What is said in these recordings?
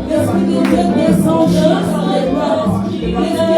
L'Esprit de Dieu descend sur les gloires.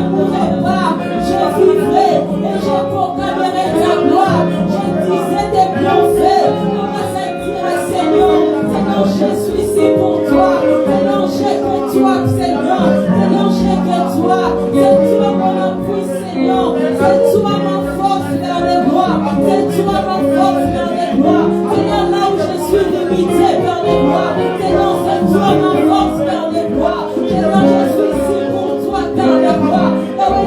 mourrai pas, je vivrai et je proclamerai ta gloire. Je disais tes bienfaits. Comment ça dirait, Seigneur, Seigneur, je suis ici pour toi. Seigneur, j'ai que toi, Seigneur. Seigneur, j'ai que toi. C'est toi mon appui, Seigneur. C'est toi ma force vers les gloires. C'est toi ma force vers les gloires. Seigneur, là où je suis limité vers les gloires. Seigneur, c'est toi ma force vers les gloires. Seigneur, je suis ici pour toi vers les gloires. Là où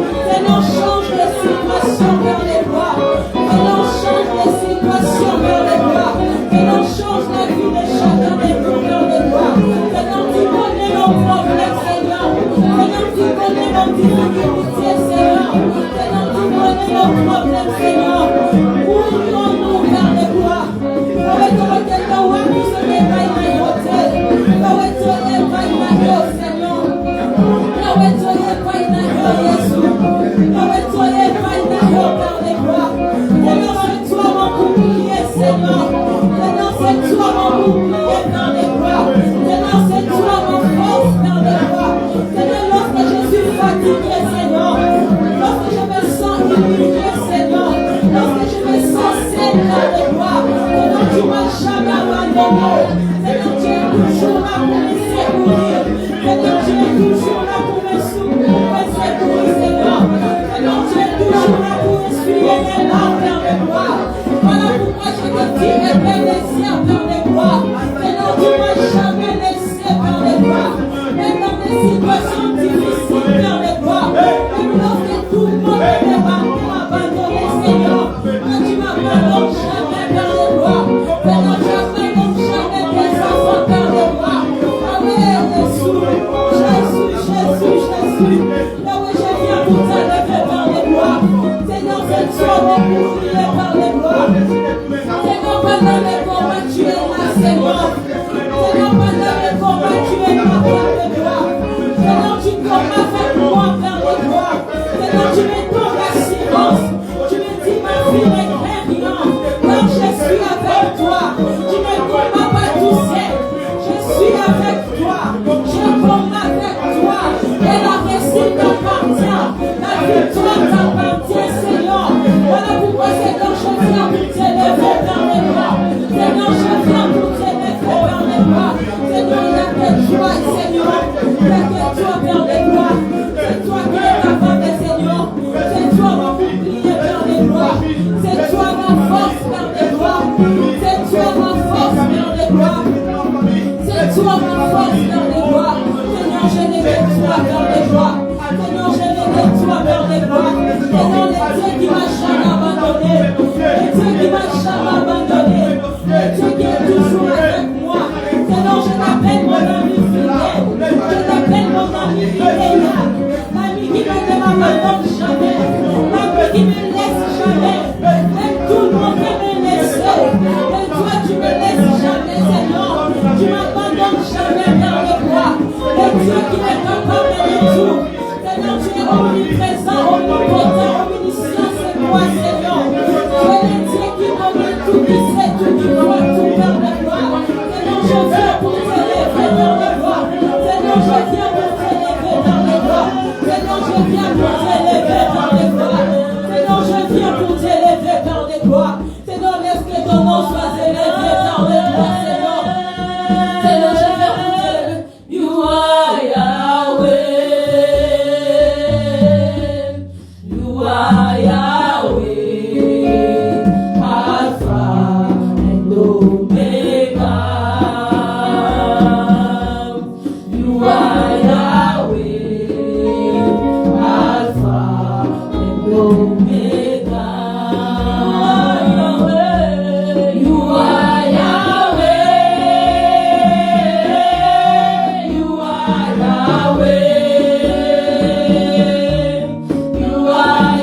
Seigneur, change les situations vers les voies. Seigneur, change les situations. mon bouclier, Père de gloire. Seigneur, c'est toi ma force, Père de gloire. Seigneur, lorsque je suis fatigué, Seigneur, lorsque je me sens humilié, Seigneur, lorsque je me sens seul, Père de gloire, Seigneur, tu m'as jamais abandonné. Seigneur, tu es toujours là pour me secourir. Seigneur, tu es toujours là pour me secourir, Seigneur. Seigneur, tu es toujours là pour essuyer mes larmes, Père de gloire. Voilà pourquoi je te dis, Ebenezer, Père de gloire. Seigneur, tu m'as jamais laissé, Père de gloire. Même dans des situations difficiles, Père de gloire. Même lorsque tout le monde est abandonné, Seigneur. Tu m'abandonnes jamais, Père de gloire. Seigneur, tu n'abandonnes jamais tes enfants, Père de gloire. Ah oui, Jésus. Là où je viens pour t'élever, Père de gloire. Seigneur, c'est toi mon bouclier, Père de gloire. Seigneur, pendant les combats, tu es là, Seigneur. Seigneur, pendant les combats, tu es là, Père de gloire. Seigneur, tu combats avec moi, Père de gloire. Seigneur, tu me donnes l'assurance. Tu me dis, ma fille, ne crains rien. Car je suis avec toi. Tu ne combats pas tout seul. Je suis avec toi. Je combats avec toi. Et la réussite t'appartient. La victoire t'appartient, Seigneur. Voilà pourquoi, Seigneur, je viens pour t'élever, Père de gloire. Seigneur, je viens pour t'élever, Père de gloire. Seigneur, il n'y a que toi, Seigneur. Il n'y a que toi, Père de gloire. C'est toi qui es capable, Seigneur. C'est toi mon bouclier, Père de gloire. C'est toi ma force, Père de gloire. C'est toi ma force, Père de gloire. C'est toi ma force, Père de gloire. Seigneur, je n'ai que toi, Père de gloire. Seigneur, je n'ai que toi, Père de gloire. Seigneur, le Dieu qui m'a jamais abandonné. Le Dieu qui m'a jamais abandonné. Le Dieu qui est toujours avec moi. Seigneur, je t'appelle mon ami fidèle. Je t'appelle mon ami fidèle. L'ami qui ne m'abandonne jamais. L'ami qui me laisse jamais. Même tout le monde peut me laisser. Mais toi, tu me laisses jamais, Seigneur. Tu m'abandonnes jamais, Père de gloire. Le Dieu qui est capable de tout. Seigneur, tu es omniprésent, omnipotent, omniscient, c'est moi, Seigneur. Tu es le Dieu qui connaît tout, qui sait tout, qui voit tout, Père de gloire. Seigneur, je viens pour t'élever, Père de gloire. Seigneur, je viens pour t'élever, Père de gloire. Seigneur, je viens pour t'élever, Père de gloire. Seigneur, je viens pour t'élever, Père de gloire. Seigneur, laisse que ton nom soit élevé, Père de gloire, Seigneur. Seigneur, je viens pour t'élever. You are Yahweh. You are Yahweh, Alpha and Omega. You are Yahweh, Alpha and Omega. You are Yahweh. You are Yahweh. You are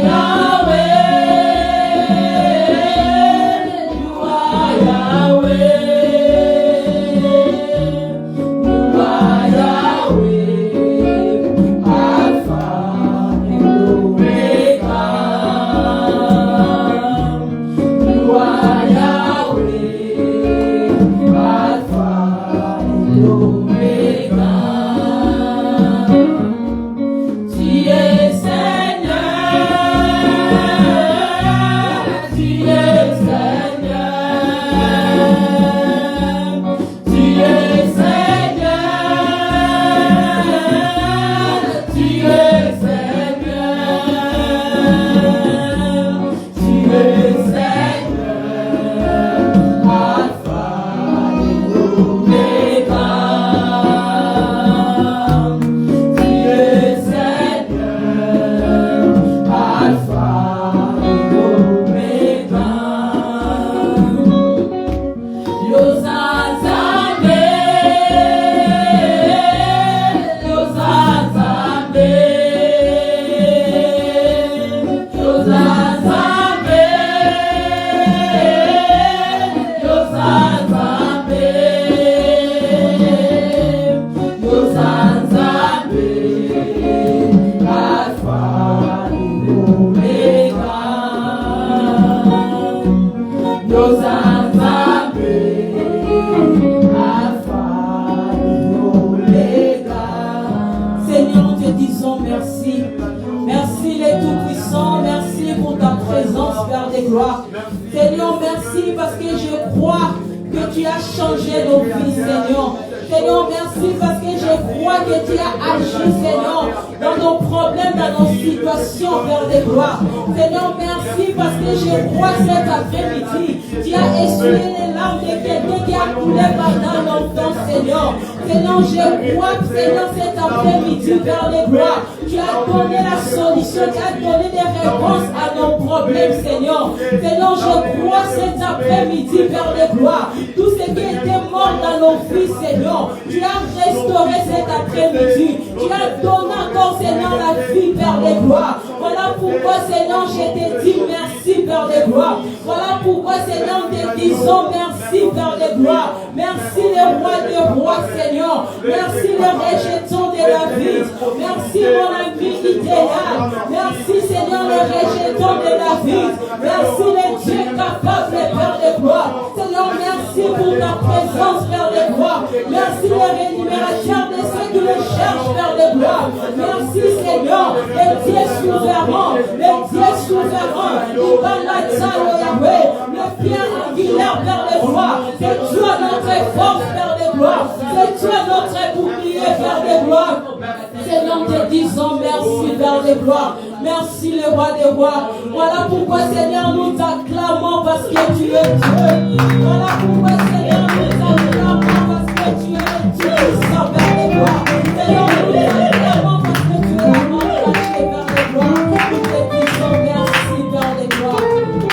gloire. Seigneur, merci parce que je crois que tu as changé nos vies, Seigneur. Seigneur, merci parce que je crois que tu as agi, Seigneur, dans nos problèmes, dans nos situations, Père de gloire. Seigneur, merci parce que je crois cet après-midi, tu as essuyé les larmes de quelqu'un qui a coulé pendant longtemps, Seigneur. Seigneur, je crois, Seigneur, cet après-midi, Père de gloire, tu as donné la solution, tu as donné des réponses à nos problèmes, Seigneur. Seigneur, je crois cet après-midi, Père de gloire, tout ce qui était mort dans nos vies, Seigneur, tu as restauré cet après-midi. Tu as donné encore, Seigneur, la vie, Père de gloire. Voilà pourquoi, Seigneur, je te dis merci, Père de gloire. Voilà pourquoi, Seigneur, nous te disons merci, Père de gloire. Merci, le roi des rois, Seigneur. Merci, le rejeton de David. Merci, mon ami idéal. Merci, Seigneur, le rejeton de David. Merci, le Dieu capable, Père de gloire. Seigneur, merci pour ta présence, Père de gloire. Merci, le rémunérateur de ceux qui le cherchent, Père de gloire. Merci, Seigneur, le Dieu souverain, le Dieu souverain. Le bien angulaire, Père de gloire. C'est toi notre force, Père de gloire. C'est toi notre bouclier, Père de gloire. Seigneur, te disons merci, Père de gloire. Merci, le roi des rois. Voilà pourquoi, Seigneur, nous t'acclamons parce que tu es Dieu. Voilà pourquoi, Seigneur, nous t'acclamons parce que tu es Dieu, Père de gloire. Seigneur, nous t'acclamons parce que tu es la mort cachée, Père de gloire. Nous te disons merci, Père de gloire.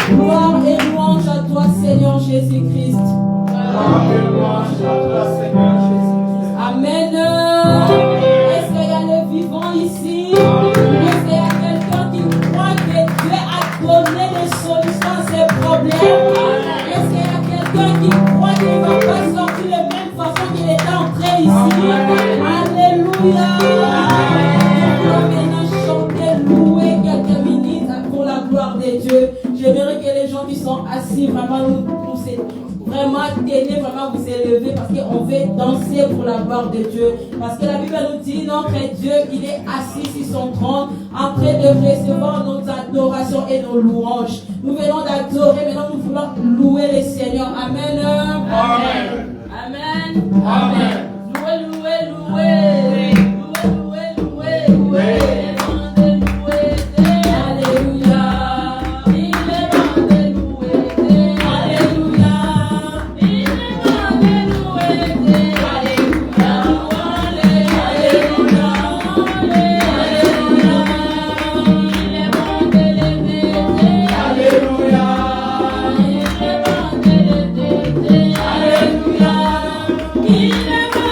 Gloire et louange à toi, Seigneur Jésus-Christ. Gloire et louange à toi, Seigneur Jésus-Christ. Amen. Est-ce qu'il y a le vivant ici? Est-ce qu'il y a quelqu'un qui croit que Dieu a donné les solutions à ses problèmes? Est-ce qu'il y a quelqu'un qui croit qu'il ne va pas sortir de la même façon qu'il était entré ici? Alléluia. Nous allons maintenant chanter, louer quelques minutes pour la gloire de Dieu. J'aimerais que les gens qui sont assis vraiment vraiment tenez, vraiment vous élever parce qu'on veut danser pour la gloire de Dieu. Parce que la Bible nous dit, notre Dieu, il est assis sur son trône en train de recevoir notre adoration et nos louanges. Nous venons d'adorer, maintenant nous voulons louer le Seigneur. Amen. Amen. Amen. Amen. Louez, louez, louez. Louez, louez, louez, louez. Never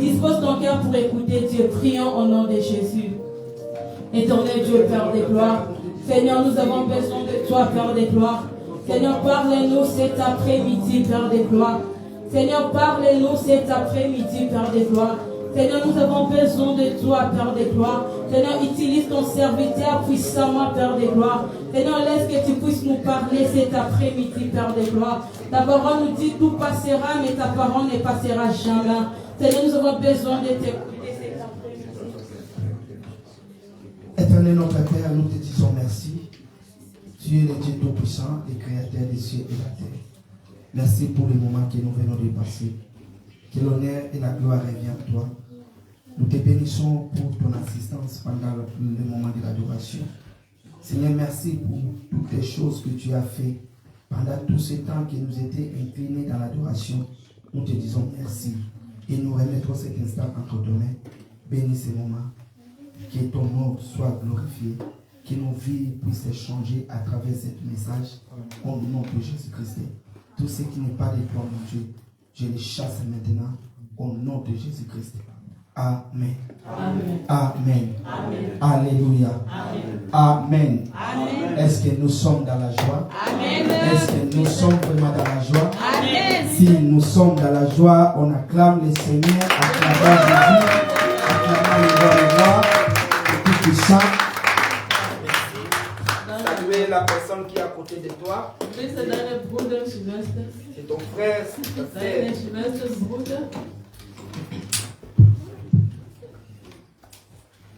Dispose ton cœur pour écouter Dieu. Prions au nom de Jésus. Éternel Dieu, Père des gloires. Seigneur, nous avons besoin de toi, Père des gloires. Seigneur, parle-nous cet après-midi, Père des gloires. Seigneur, parle-nous cet après-midi, Père des gloires. Seigneur, nous avons besoin de toi, Père des gloires. Seigneur, utilise ton serviteur puissamment, Père des gloires. Seigneur, laisse que tu puisses nous parler cet après-midi, Père des gloires. Ta parole nous dit tout passera, mais ta parole ne passera jamais. Seigneur, nous avons besoin de t'écouter cet après-midi. Éternel notre Père, nous te disons merci. Tu es le Dieu Tout-Puissant, le Créateur des cieux et de la terre. Merci pour le moment que nous venons de passer. Que l'honneur et la gloire reviennent à toi. Nous te bénissons pour ton assistance pendant le moment de l'adoration. Seigneur, merci pour toutes les choses que tu as fait pendant tout ce temps que nous étions inclinés dans l'adoration. Nous te disons merci. Et nous remettons cet instant entre tes mains. Bénis ce moment. Que ton nom soit glorifié. Que nos vies puissent changer à travers ce message. Au nom de Jésus-Christ. Tout ce qui n'est pas de toi, mon Dieu, je les chasse maintenant. Au nom de Jésus-Christ. Amen. Amen. Amen. Amen. Alléluia. Amen. Amen. Amen. Est-ce que nous sommes dans la joie? Amen. Est-ce que nous sommes vraiment dans la joie? Amen. Si nous sommes dans la joie, on acclame le Seigneur, acclamons Jésus, acclamons le roi, le Tout-Puissant. Saluez la personne qui est à côté de toi. C'est ton frère, c'est ta sœur.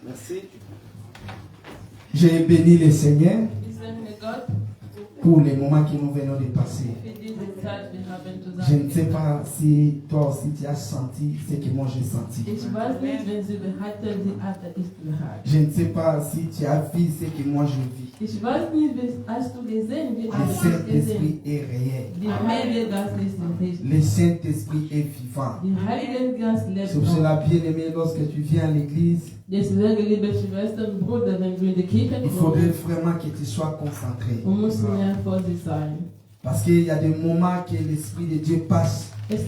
Merci. J'ai béni le Seigneur pour les moments que nous venons de passer. Je ne sais pas si toi aussi tu as senti ce que moi j'ai senti. Je ne sais pas si tu as vu ce que moi je vis. Le Saint-Esprit est réel. Le Saint-Esprit est vivant. C'est pour cela, bien aimé, lorsque tu viens à l'église, il faudrait vraiment que tu sois concentré. Parce qu'il y a des moments que l'Esprit de Dieu passe pour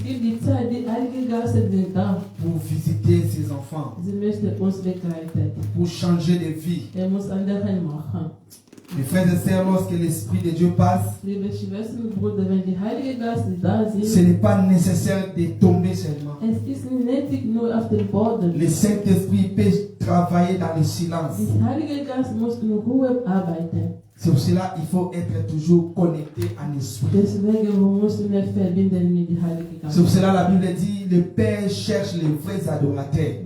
visiter ses enfants, pour changer de vie. Mes frères et sœurs, lorsque l'Esprit de Dieu passe, ce n'est pas nécessaire de tomber seulement. Le Saint-Esprit peut travailler dans le silence. C'est pour cela qu'il faut être toujours connecté en esprit. C'est pour cela la Bible dit le Père cherche les vrais adorateurs.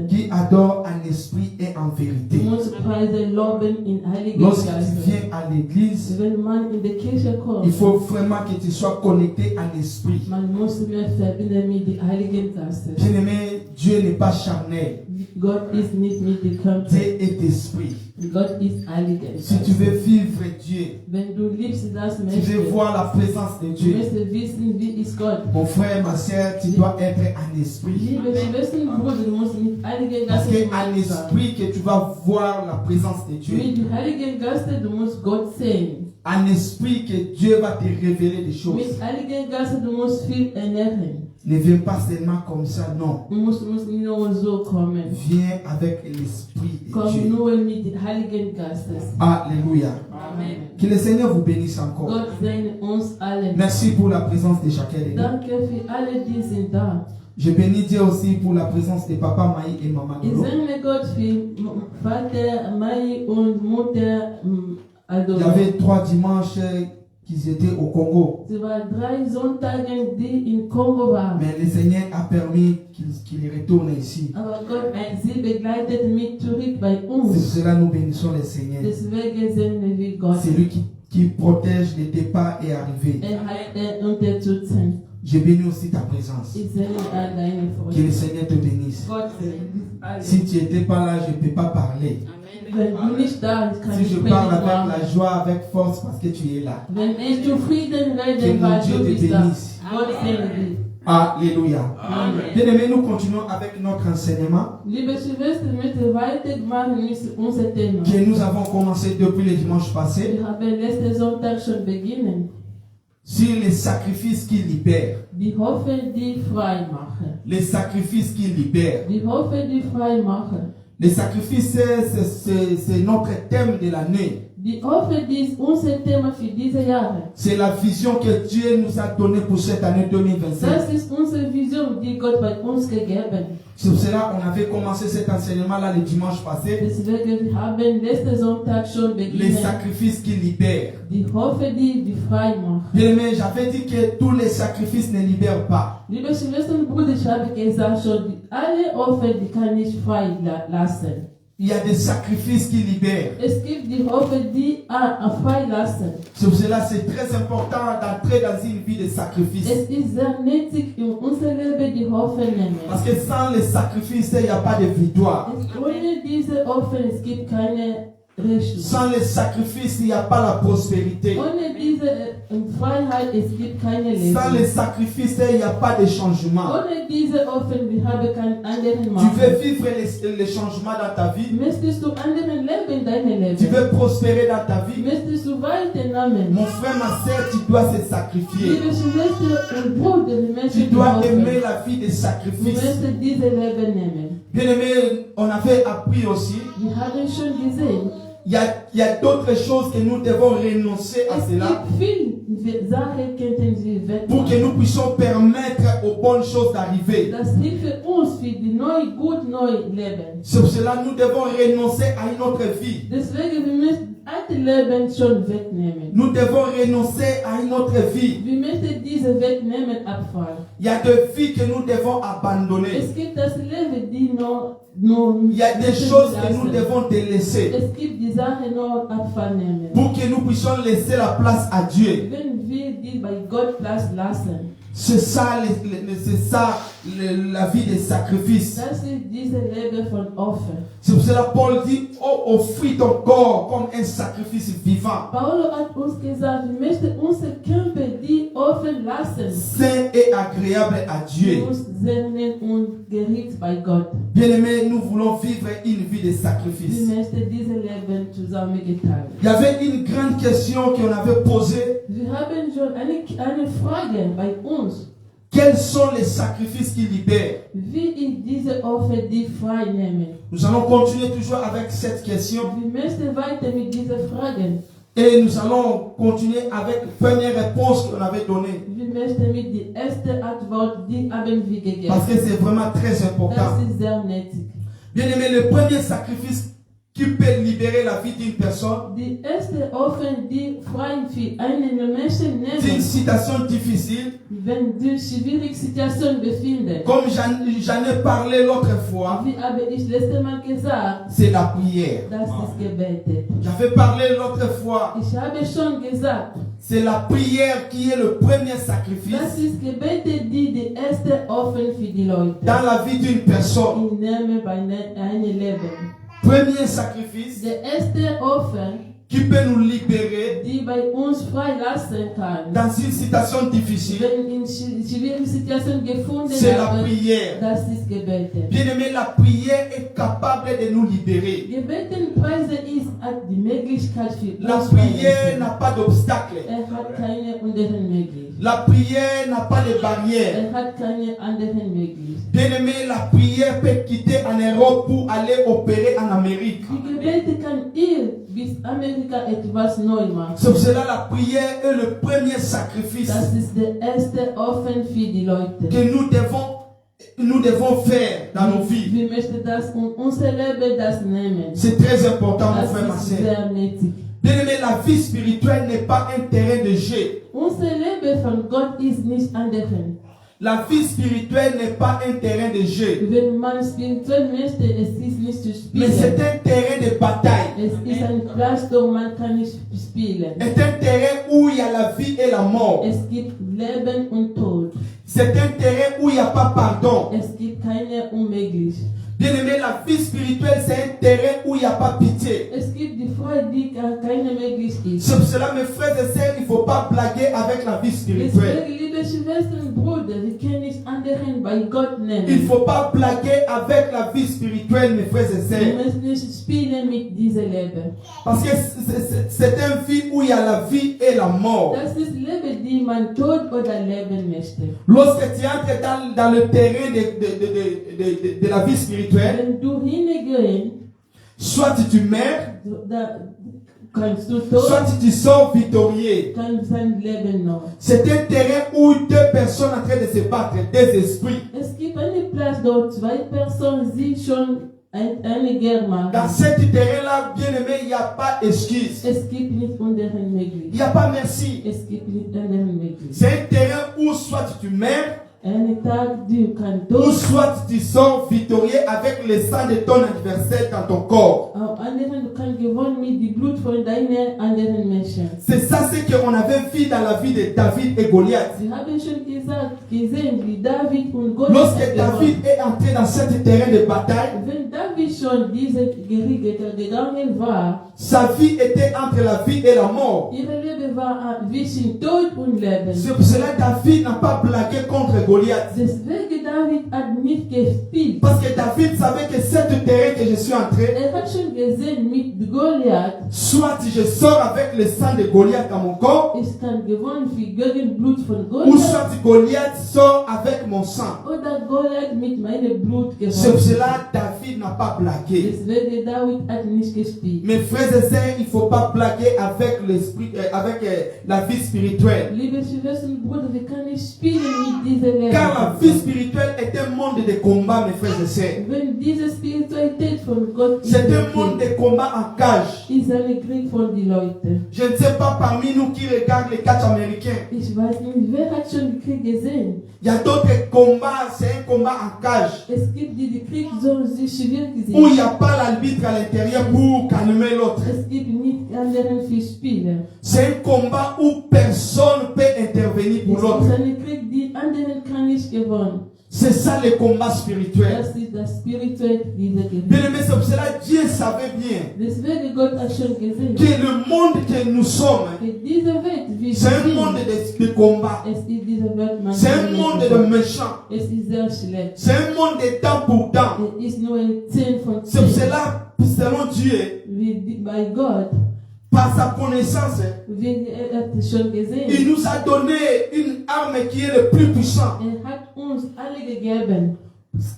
Qui adorent en esprit et en vérité. Lorsque tu viens à l'église, il faut vraiment que tu sois connecté en esprit. Bien-aimé, Dieu n'est pas charnel. God is need me to come. Dieu est esprit. Gott ist Heiliger Si tu Geist. veux vivre Dieu, Wenn du liebst das tu veux Menschen, voir la présence de du Dieu, möchtest wissen, wie ist Gott. mon frère, ma soeur, tu dois être un esprit. Liebe Schwestern und Brüder, du musst mit Heiligen Parce Geist qu'un sein. esprit que tu vas voir la présence de Dieu. Mit dem Heiligen Geist, du musst Gott sehen. Un esprit que Dieu va te révéler des choses. Mit Heiligen Geist, du musst viel ernähren. Ne viens pas seulement comme ça, non. Du musst nur so kommen. Viens avec l'esprit de Komm Dieu. nur mit dem Heiligen Geist. Alléluia. Amen. Que le Seigneur vous bénisse encore. Gott segne uns alle. Merci pour la présence de chacun de nous. Danke für alle, die sind da. Je bénis Dieu aussi pour la présence de Papa Maï et Maman Ich Dolo. segne Gott für Vater, Mai und Mutter Il y Adolo. avait 3 dimanches qu'ils étaient au Congo. Es waren 3 Sonntage, die in Kongo waren. Mais le Seigneur a permis qu'ils retournent ici. Aber Gott hat sie begleitet mit zurück bei C'est uns. pour cela que nous bénissons le Seigneur. Deswegen segnen wir Gott. C'est lui qui protège les départs et arrivées. Hat unterstützen. Je bénis aussi ta présence. Ich segne all deine Que le Freude. Seigneur te bénisse. Gott segne alle. Si tu n'étais pas là, je ne peux pas parler. Wenn du nicht da bist, kann Si ich je Frieden parle avec machen. la joie, avec force, parce que tu es là. Wenn ich zu Frieden Que rede, mon weil Dieu du te bist da. bénisse. Gott segne dich. Alléluia. Amen. Bien aimé, nous continuons avec notre enseignement Liebe Schwestern, wir möchten weitermachen mit unserem Thema. que nous avons commencé depuis le dimanche passé Wir haben letzten Sonntag schon beginnen. sur les sacrifices qui libèrent. Die Hoffnung, die frei machen. Les sacrifices qui libèrent. Die Hoffnung, die frei machen. Les sacrifices, c'est notre thème de l'année. Die Hoffnung, die ist unser Thema für diese Jahre. C'est la vision que Dieu nous a donnée pour cette année 2025. Das ist unsere Vision, die Gott bei uns gegeben. C'est pour cela qu'on avait commencé cet enseignement-là le dimanche passé. Deswegen wir haben letzten Sonntag schon Les beginnen. sacrifices qui libèrent. Die Hoffnung, die frei machen. Bien aimé, j'avais dit que tous les sacrifices ne libèrent pas. Liebe Schwestern und Brüder, ich habe gesagt schon, alle Hoffnung, die kann nicht frei lassen. Il y a des sacrifices qui libèrent. Es gibt die Hoffnung, die freilassen. C'est pour cela que c'est très important d'entrer dans une vie de sacrifice. Es ist sehr nötig, in unser Leben die Hoffnung nehmen. Parce que sans les sacrifices, il n'y a pas de victoire. Ohne diese Hoffnung, es gibt keine Rechnung. Sans les sacrifices, il n'y a pas la prospérité. Ohne diese Freiheit, es gibt keine Sans les Leben. sacrifices, il n'y a pas de changement. Ohne diese Hoffnung, wir haben keinen anderen Tu Macht. veux vivre les changements dans ta vie. Möchtest du anderen Leben in deinem Tu Leben? veux prospérer dans ta vie. Möchtest du weiternehmen? Mon frère, ma soeur, tu dois se sacrifier. Liebe Schwestern und Brüder, wir Tu möchten die dois aimer Hoffnung. la vie de Wir sacrifice. möchten diese Leben nehmen. Bien aimé, on avait appris aussi. Wir haben schon gesehen, Il y a d'autres choses que nous devons renoncer à es cela gibt viele Sachen, könnten sie pour que wegmachen. nous puissions permettre aux bonnes choses d'arriver. Das hilft uns für die neue Leben. C'est pour cela que nous devons renoncer à une autre vie. Deswegen, wir müssen alte Leben schon wegnehmen. Nous devons renoncer à une autre vie. Wir möchten diese wegnehmen, abfallen. Il y a des vies que nous devons abandonner. Es gibt das Leben, die nur Il y a des choses que nous devons délaisser Es gibt die Sache nur abnehmen. pour que nous puissions laisser la place à Dieu. Wenn wir die bei Gott Platz lassen, C'est ça, la vie des sacrifices. das ist diese Leben von Opfer. C'est pour cela que Paul dit, oh, offris ton corps comme un sacrifice vivant, Paulo hat uns gesagt, wir möchten unsere Körper die offen lassen. saint et agréable à Dieu. Uns senden und geriet bei Gott. Bien aimé, nous voulons vivre une vie de Wir sacrifice. möchten diese Leben zusammengeteilt. Il y avait une grande question qu'on avait posée. Wir haben schon eine Frage bei uns. Quels sont les sacrifices qui libèrent? Wie ist diese Opfer, die frei nehmen? Nous allons continuer toujours avec cette question. Wir möchten weiter mit diesen Fragen. Et nous allons continuer avec la première réponse qu'on avait donnée. Wir möchten mit der ersten Antwort, die haben wir gegeben. Parce que c'est vraiment très Das important. ist sehr nötig. Bien aimé, le premier sacrifice qui peut libérer la vie d'une personne, Die erste Opfer, die frei für einen Menschen d'une nehmen, situation difficile, wenn du schwierige Situation befindest. comme j'en ai parlé l'autre fois, Wie habe ich letztes Mal gesagt, c'est la prière. das ist gebetet. J'avais parlé l'autre fois, Ich habe schon gesagt, c'est la prière qui est le premier das sacrifice ist gebetet, die erste Opfer für die Leute. dans la vie d'une personne Ich nehme bei einem Leben. premier sacrifice De erste Opfer, qui peut nous libérer die bei uns freilassen kann, dans une situation difficile, wenn in schwierigen Situationen gefunden c'est la haben, prière. das ist Gebeten. Bien-aimé, la prière est capable de nous libérer. Gebetenpreise ist hat die Möglichkeit für La uns prière freilassen. n'a pas d'obstacle. Hat keine anderen Möglichkeiten. La prière n'a pas de barrière. Hat keine anderen Möglichkeiten. Bien-aimé, la prière peut quitter en Europe pour aller opérer en Amérique. Die Gebete kann bis Amerika etwas neu machen. C'est pour cela la prière est le premier sacrifice Das ist der erste Offen für die Leute. que nous devons faire dans nos vies. Wir möchten das unser Leben das nehmen. C'est très important, mon Das frère, ma ist sœur. sehr nötig. Bien-aimé, la vie spirituelle n'est pas un terrain de jeu. Unser Leben von Gott ist nicht anderen. La vie spirituelle n'est pas un terrain de jeu, Wenn man spirituell möchte, es ist nicht zu mais c'est spielen. un terrain de bataille. Es ist ein Platz, wo man kann nicht spielen. C'est un terrain où il y a la vie et la mort. Es gibt Leben und Tod. C'est un terrain où il n'y a pas pardon. Es gibt keine Unmöglich. Bien-aimé, la vie spirituelle, c'est un terrain où il n'y a pas pitié. Es gibt die Freude, die keine möglich ist. C'est pour cela, mes frères et sœurs, il ne faut pas blaguer avec la vie spirituelle. Deswegen, liebe Schwestern und Brüder, wir können nicht anderen bei Gott nehmen. Il ne faut pas blaguer avec la vie spirituelle, mes frères et Wir sœurs. müssen nicht spielen mit diesem Leben. Parce que c'est une vie où il y a la vie et la mort. Das ist Leben, die man Tod oder leben möchte. Lorsque tu entres dans le terrain de la vie spirituelle, Wenn du hingehst, soit tu meurs, da kannst du tot, soit tu sors victorieux. kannst sein Leben noch. C'est un terrain où deux personnes en train de se battre, des esprits. Es gibt einen Platz, dort zwei Personen sind schon eine Germa. Dans ce terrain-là, bien aimé, il n'y a pas d'excuse. Es gibt nicht anderen Il möglich. n'y a pas merci. Es gibt nicht anderen möglich. C'est un terrain où soit tu meurs, Einen Tag, du kannst ou tot, soit tu sors victorieux avec le sang de ton adversaire dans ton corps. auf anderen, du kannst gewonnen mit dem Blut von deinen anderen Menschen. C'est ça ce qu'on avait vu dans la vie de David et Goliath. Sie haben schon gesehen, wie David und Goliath Lorsque David est entré dans ce terrain de bataille, Wenn David schon diese Gerichte gegangen war, sa vie était entre la vie et la mort. ihre Leben war zwischen Tod und Leben. C'est pour cela que David n'a pas blagué contre Goliath. Deswegen David hat nicht gespielt. Parce que David savait que ce terrain que je suis entré, Hat schon gesehen mit Goliath, soit je sors avec le sang de Goliath dans mon corps, ich kann gewonnen für gegen Blut von ou Goliath soit Goliath sort avec mon sang. oder Goliath mit meinem Blut C'est pour gewonnen. cela que David n'a pas blagué. Deswegen David hat nicht gespielt. Mes frères et sœurs, il ne faut pas blaguer avec l'esprit, avec la vie spirituelle. Liebe Schwestern und Brüder, wir können nicht spielen mit diesem Leben. Car la vie spirituelle est un monde de combat, mes frères et sœurs. Wenn diese Spiritualität von Gott ist, C'est un monde de combat en cage. ist ein Krieg von den Leuten. Je ne sais pas parmi nous qui regardent les catchs américains. Ich weiß nicht, wer hat schon den Krieg gesehen? Il y a d'autres combats, c'est un combat en cage. Es gibt die Krieg so schwierig Où il sind. n'y a pas l'arbitre à l'intérieur pour calmer l'autre. Es gibt nicht anderen für Spiele. C'est un combat où personne ne peut intervenir pour Es l'autre. ist ein Krieg, die anderen kann nicht gewonnen. C'est ça le combat spirituel. Das ist das spirituelle dieser Krieg. Bien aimé, c'est pour cela que Dieu savait bien Deswegen Gott hat schon gesehen, que le monde que nous sommes, que diese Welt, wie c'est un sie monde sind, de combat. es ist diese Welt, man C'est un kann nicht monde de gewonnen. méchants. Es ist sehr schlecht. C'est un monde de temps pour temps. Es ist nur ein 10 von C'est pour 10. cela, selon Dieu, Bei Gott, par sa connaissance, wie hat schon gesehen, il nous a donné une arme qui est le plus puissant, hat uns alle gegeben.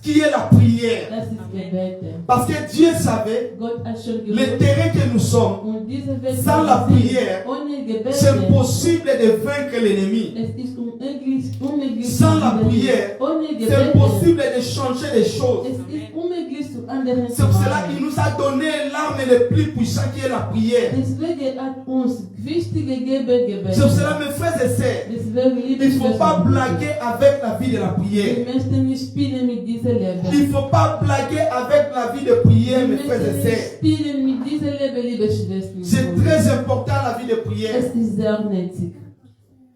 qui est la prière. Das ist Gebete. Parce que Dieu savait, Gott hat schon le gewusst. terrain que nous sommes, Und diese Welt, sans la die prière, ohne Gebete, c'est impossible de vaincre l'ennemi. es ist unmöglich, Sans la prière, ohne c'est Gebete, impossible de changer les choses. es ist unmöglich zu anderen zu C'est pour cela qu'il machen. nous a donné l'arme le plus puissant qui est la prière. Deswegen hat uns wichtige Gebet Gebet. C'est pour cela, mes frères et sœurs, Deswegen, liebe il ne faut pas Schwestern, blaguer avec la vie de la prière. wir möchten nicht spielen mit diesem Leben. Il ne faut pas blaguer avec la vie de prière, mes Wir frères et möchten nicht sœurs. spielen mit diesem Leben, liebe Schwestern. C'est très important la vie de prière. Es ist sehr nötig.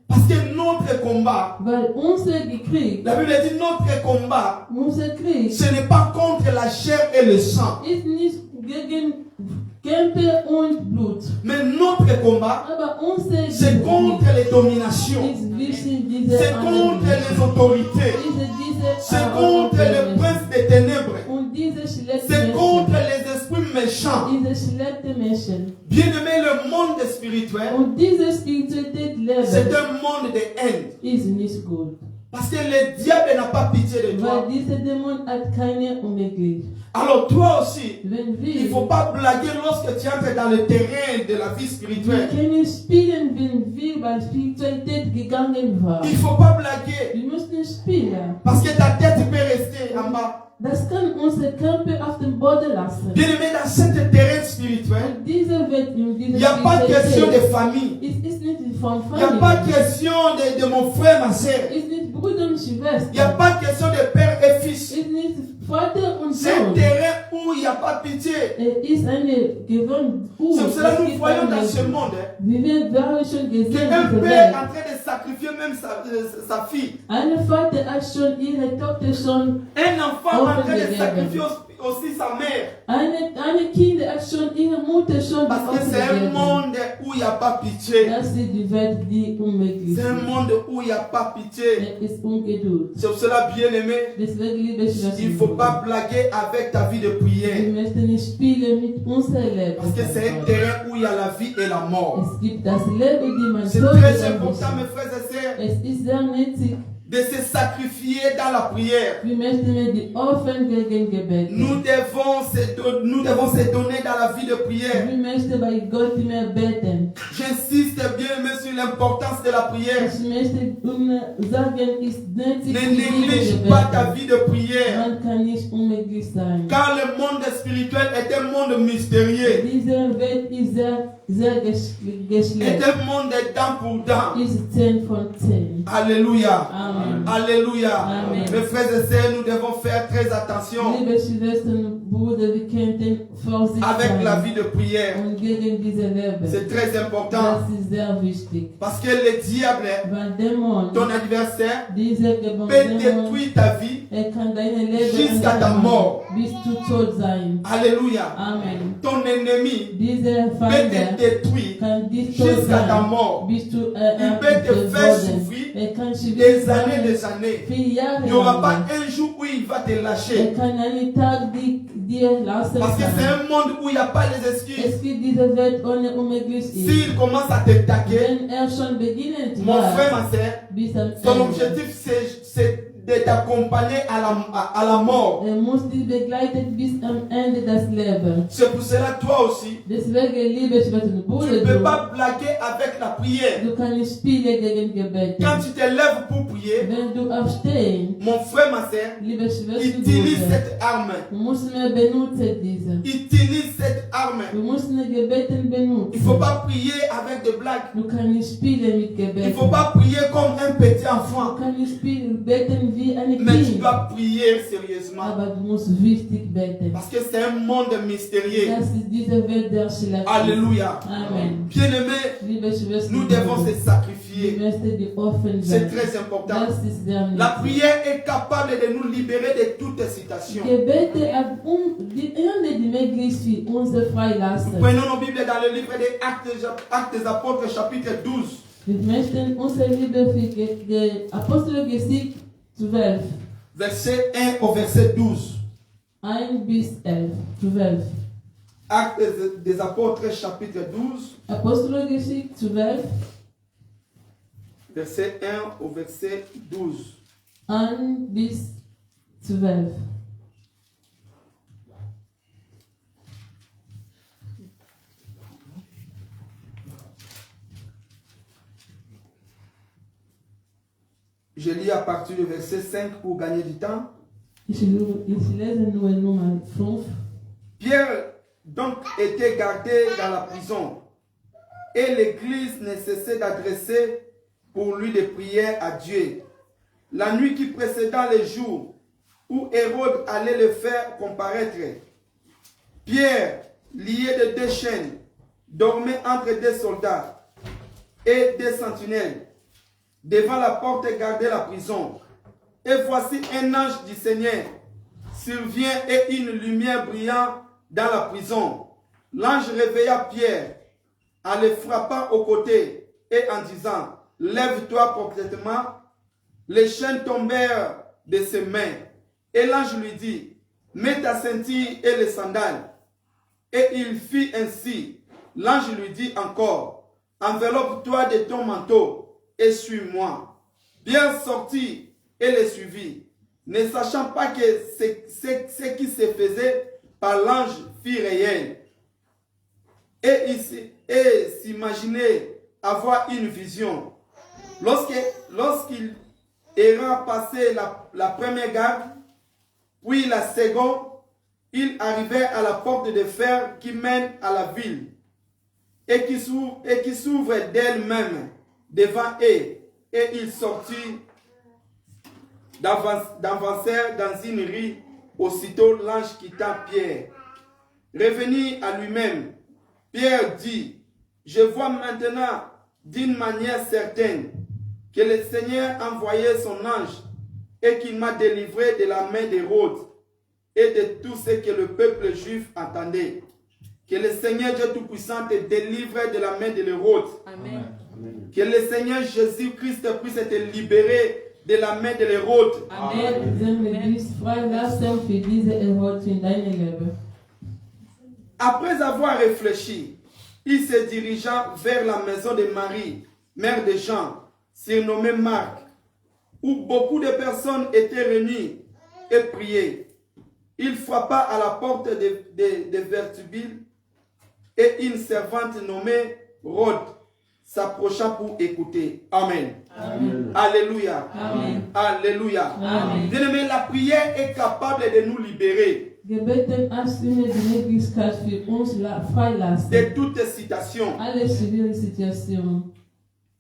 Parce que notre combat, Weil unser Krieg, la Bible dit notre combat, unser Krieg ce n'est pas contre la chair et le sang, ist nicht gegen Kämpfe und Blut. Mais notre combat, Aber unser c'est contre les dominations. ist wichtig, diese C'est contre les autorités. C'est contre les princes des ténèbres. und diese schlechten C'est contre Menschen. les esprits méchants. Diese schlechten Menschen. Bien-aimé, le monde spirituel, Und diese Spiritualität c'est leben un monde de haine. ist nicht gut. Parce que le diable n'a pas pitié de toi. Weil dieser Dämon hat keine Umwege. Alors toi aussi, Wenn il ne wir faut pas blaguer lorsque tu entres dans le terrain de la vie wir spirituelle. können spielen, wenn wir bei Spiritualität gegangen Il waren. ne faut pas blaguer. Wir müssen spielen. Parce que ta tête peut rester en bas. Das kann unsere Körper auf dem Boden lassen. Bien-aimé, dans ce terrain spirituel, Und diese Welt, in il dieser n'y a pas de question de Spiritualität, famille. es ist nicht von Il n'y a pas de Familie. question de mon frère, ma soeur. Es ist nicht Bruder und Il n'y a Schwester. pas de question de père et Es fils. ist nicht Vater und C'est un Sohn. terrain où il n'y a pas de pitié. Es ist eine Gewinn. C'est pour cela que nous voyons dans ce monde Wir haben schon gesehen, qu'un diese père est Welt. en train de sacrifier même sa fille. Ein Vater hat schon ihre Tochter schon. Un enfant est en train de sacrifier aussi sa mère. Eine Kinder hat schon ihre Mutter schon Parce que c'est un aufgegeben. monde où il n'y a pas pitié. Das ist die Welt, die unmöglich C'est un ist. monde où il n'y a pas pitié. Es ist Ungeduld. C'est pour cela, bien aimé, Deswegen liebe il ne Schwestern, faut pas blaguer avec ta vie de wir prière. möchten nicht spielen mit unserem Leben. Parce que c'est un terrain où il y a la vie et la mort. Es gibt das Leben, die man C'est so très important, mes frères et sœurs, Es ist sehr nötig, de se sacrifier dans la prière. wir möchten die Offen gegen Gebet. Nous devons se donner dans la vie de prière. Wir möchten bei Gott mehr beten. J'insiste bien aimé sur l'importance de la prière. Ich möchte sagen, ist nötig, Ne die néglige Gebet. pas ta vie de prière. Man kann nicht unmöglich sein. Car le monde spirituel est un monde mystérieux. Diese Welt ist sehr Est geschlecht. un monde de dent pour dent. Ist 10 von 10. Alléluia. Amen. Alléluia. Amen. Mes frères et sœurs, nous devons faire très attention Liebe Schwestern und Brüder, wir könnten vorsichtig avec la sein. vie de prière. Und gegen diese Leben. C'est très important. Das ist sehr wichtig. Parce que le diable, Weil Dämon, ton adversaire, dieser peut Dämon, détruire ta vie. kann deine Leben Jusqu'à ta mort. bis du tot sein. Alléluia. Amen. Ton ennemi Dieser peut Feind te détruire kann dich tot jusqu'à ta sein. mort. Bis du Il peut te faire souffrir kann des années. viele Jahre Il n'y aura lang. pas un jour où il va te lâcher. Kann einen Tag dir lassen Parce que c'est sein. un monde où il n'y a pas les excuses. Es gibt diese Welt ohne unmöglich ist. S'il commence à te taquer, Wenn schon beginnen mon frère, ma soeur, bis am son Ende. objectif c'est de t'accompagner à la mort. Muss dich begleiten bis am Ende des Lebens. C'est pour cela, toi aussi, Deswegen, liebe Schwestern und tu Brüder, ne peux pas blaguer avec la prière. du kannst spielen gegen Gebet. Quand tu te lèves pour prier, Wenn du aufstehst, mon frère, ma soeur, liebe Schwestern und utilise Brüder, cette arme. du musst mehr benutzen diese. Utilise cette arme. Du musst die Gebeten Il ne benutzen. faut pas prier avec des blagues. Du kannst nicht spielen mit Il ne Gebet. faut pas prier comme un petit enfant. Du kannst nicht spielen, beten wie ein Mais tu Kind. dois prier sérieusement. Aber du musst wichtig beten. Parce que c'est un monde mystérieux. Das ist diese Welt der Schlecht. Alléluia. Amen. Bien-aimés, Liebe Schwestern nous und devons Brüder, se ich sacrifier. möchte die offen C'est sein. très important. Das ist sehr La nötig. prière est capable de nous libérer de toute situation. Gebete hat die Möglichkeit, uns freilassen. Prenons nos Bibles dans le livre des Actes des Apôtres, chapitre 12. Wir möchten unsere Liebe für die Apostelgeschichte 12, Verset 1 au verset 12. 1 bis 11, 12. Actes des Apôtres, chapitre 12, Apostelgeschichte 12, verset 1 au verset 12. 1 bis 12. Je lis à partir du verset 5 pour gagner du temps. Ich lese nur Nummer 5. Pierre donc était gardé dans la prison et l'église ne cessait d'adresser pour lui des prières à Dieu. La nuit qui précédant le jour où Hérode allait le faire comparaître, Pierre, lié de 2 chaînes, dormait entre 2 soldats et 2 sentinelles. Devant la porte gardait la prison. Et voici un ange du Seigneur survient et une lumière brillante dans la prison, l'ange réveilla Pierre en le frappant au côté et en disant, lève-toi promptement. Les chaînes tombèrent de ses mains. Et l'ange lui dit, mets ta ceinture et les sandales. Et il fit ainsi. L'ange lui dit encore, enveloppe-toi de ton manteau et suis-moi. Pierre sortit et le suivit, ne sachant pas que ce qui se faisait par l'ange fut réel. Et s'imaginait avoir une vision. Lorsqu'il aura passé la première garde, puis la seconde, il arrivait à la porte de fer qui mène à la ville et qui s'ouvre d'elle-même devant eux. Et il sortit d'avancer dans une rue. Aussitôt l'ange quitta Pierre. Revenu à lui-même, Pierre dit, je vois maintenant d'une manière certaine que le Seigneur a envoyé son ange et qu'il m'a délivré de la main d'Hérode et de tout ce que le peuple juif attendait. Que le Seigneur Dieu Tout-Puissant te délivre de la main de l'Hérode. Amen. Que le Seigneur Jésus-Christ puisse te libérer de la main de l'Hérode. Amen. Après avoir réfléchi, il se dirigea vers la maison de Marie, mère de Jean, surnommée Marc, où beaucoup de personnes étaient réunies et priaient. Il frappa à la porte de vestibule et une servante nommée Rhode s'approcha pour écouter. Amen. Amen. Alléluia. Amen. Alléluia. Amen. Bien-aimé, la prière est capable de nous libérer Gebeten als u met de Möglichkeit für uns freilassen. de toute citation. Alle schwierige Situationen.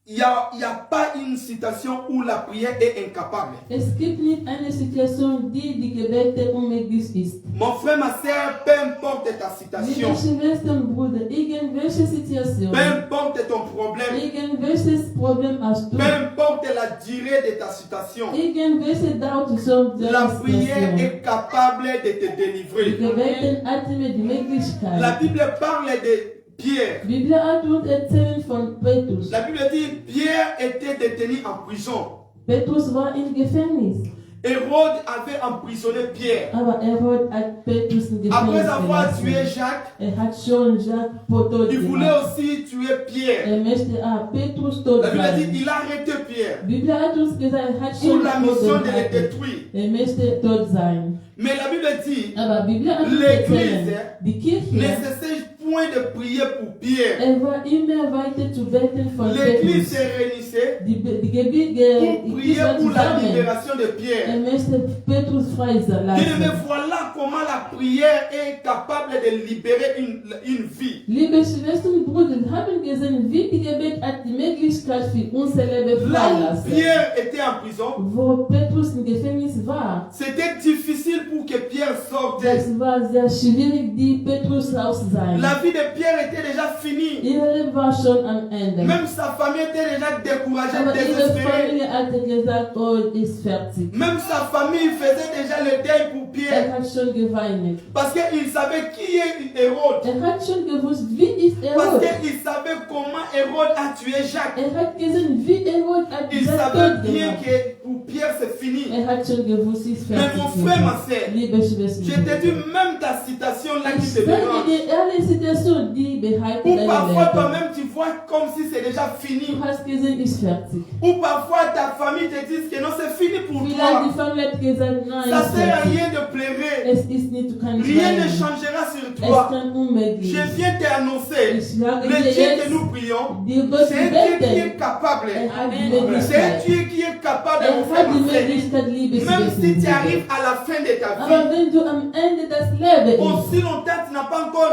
Il n'y a pas une situation où la prière est incapable. Es gibt nicht eine Situation, die Gebete unmöglich ist. Mon frère, ma soeur, peu importe ta situation, Liebe Schwestern und Brüder, irgendwelche Situation, peu importe ton problème, irgendwelches Problem hast du, peu importe la durée de ta situation, irgendwelche Dauer schon la der prière Situation. est capable de te Die délivrer. Gebeten hat immer die La Möglichkeit. Bible parle de Pierre. Die Bibel hat uns erzählt von Petrus. La Bible dit Pierre était détenu en prison. Petrus war im Gefängnis, Hérode avait emprisonné Pierre. aber Herod hat Petrus im Après Gefängnis avoir tué gelassen. Jacques, Hat schon Jacques tot il voulait gemacht. aussi tuer Pierre. Möchte Petrus tot La Bible dit sein. il a arrêté Pierre Die Bibel hat uns gesagt, hat pour schon la tot mission de le gemacht. détruire. Möchte tot sein. Mais la Bible dit Aber die Bibel hat uns L'église erzählt, die ne Kirche, cessait point de prier pour Pierre. war immer weiter zu beten von L'église se Petrus. réunissait Die pour prier war pour la zusammen. libération de Pierre. Möchte Petrus frei Bien, mais lassen. voilà comment la prière est capable de libérer une vie. Liebe Schwestern und Brüder, wir haben gesehen, wie die Gebet hat die Möglichkeit für unser Leben Là où freilassen. Pierre était en prison, Wo Petrus im Gefängnis war, c'était difficile pour que Pierre sorte. das war sehr schwierig, die Petrus raus sein. La vie de Pierre était déjà finie. Ihr Leben war schon am Ende. Même sa famille était déjà découragée, Aber ihre désespérée. Familie hatte gesagt, oh, ist fertig. Même sa famille faisait déjà le deuil pour Pierre. Hat schon geweint. Parce qu'il savait qui est Hérode. Hat schon gewusst, wie ist Parce Herod. qu'il savait comment Hérode a tué Jacques. Hat gesehen, wie Herod hat Il gesagt, savait tot bien gemacht. que pour Pierre c'est fini. Hat schon gewusst, ist Mais fertig. mon frère, ma soeur, Liebe Schwestern. je te dis même ta citation là qui Ich te sage dérange. dir, alle Situationen, die behalten Ou dein parfois Leben. toi-même tu vois comme si c'est déjà fini. Du hast gesehen, ist fertig. Ou parfois ta famille te dit que non c'est fini pour Vielleicht toi. die Familie hat gesagt, nein, Ça ist sert à fertig. rien de pleurer. Es ist nicht, du kannst Rien ne weinen. changera sur Es toi. kann unmöglich. Je viens t'annoncer. Ich sage Le dir Dieu jetzt, que nous prions, die Gott c'est un Dieu qui beten. est capable. Hat die C'est un Möglichkeit. Dieu qui est capable de nous Hat faire die marcher. Möglichkeit, liebe Même si tu Schwestern. arrives à la fin de ta Aber vie, wenn du am Ende das Leben ist, aussi longtemps tu n'as pas encore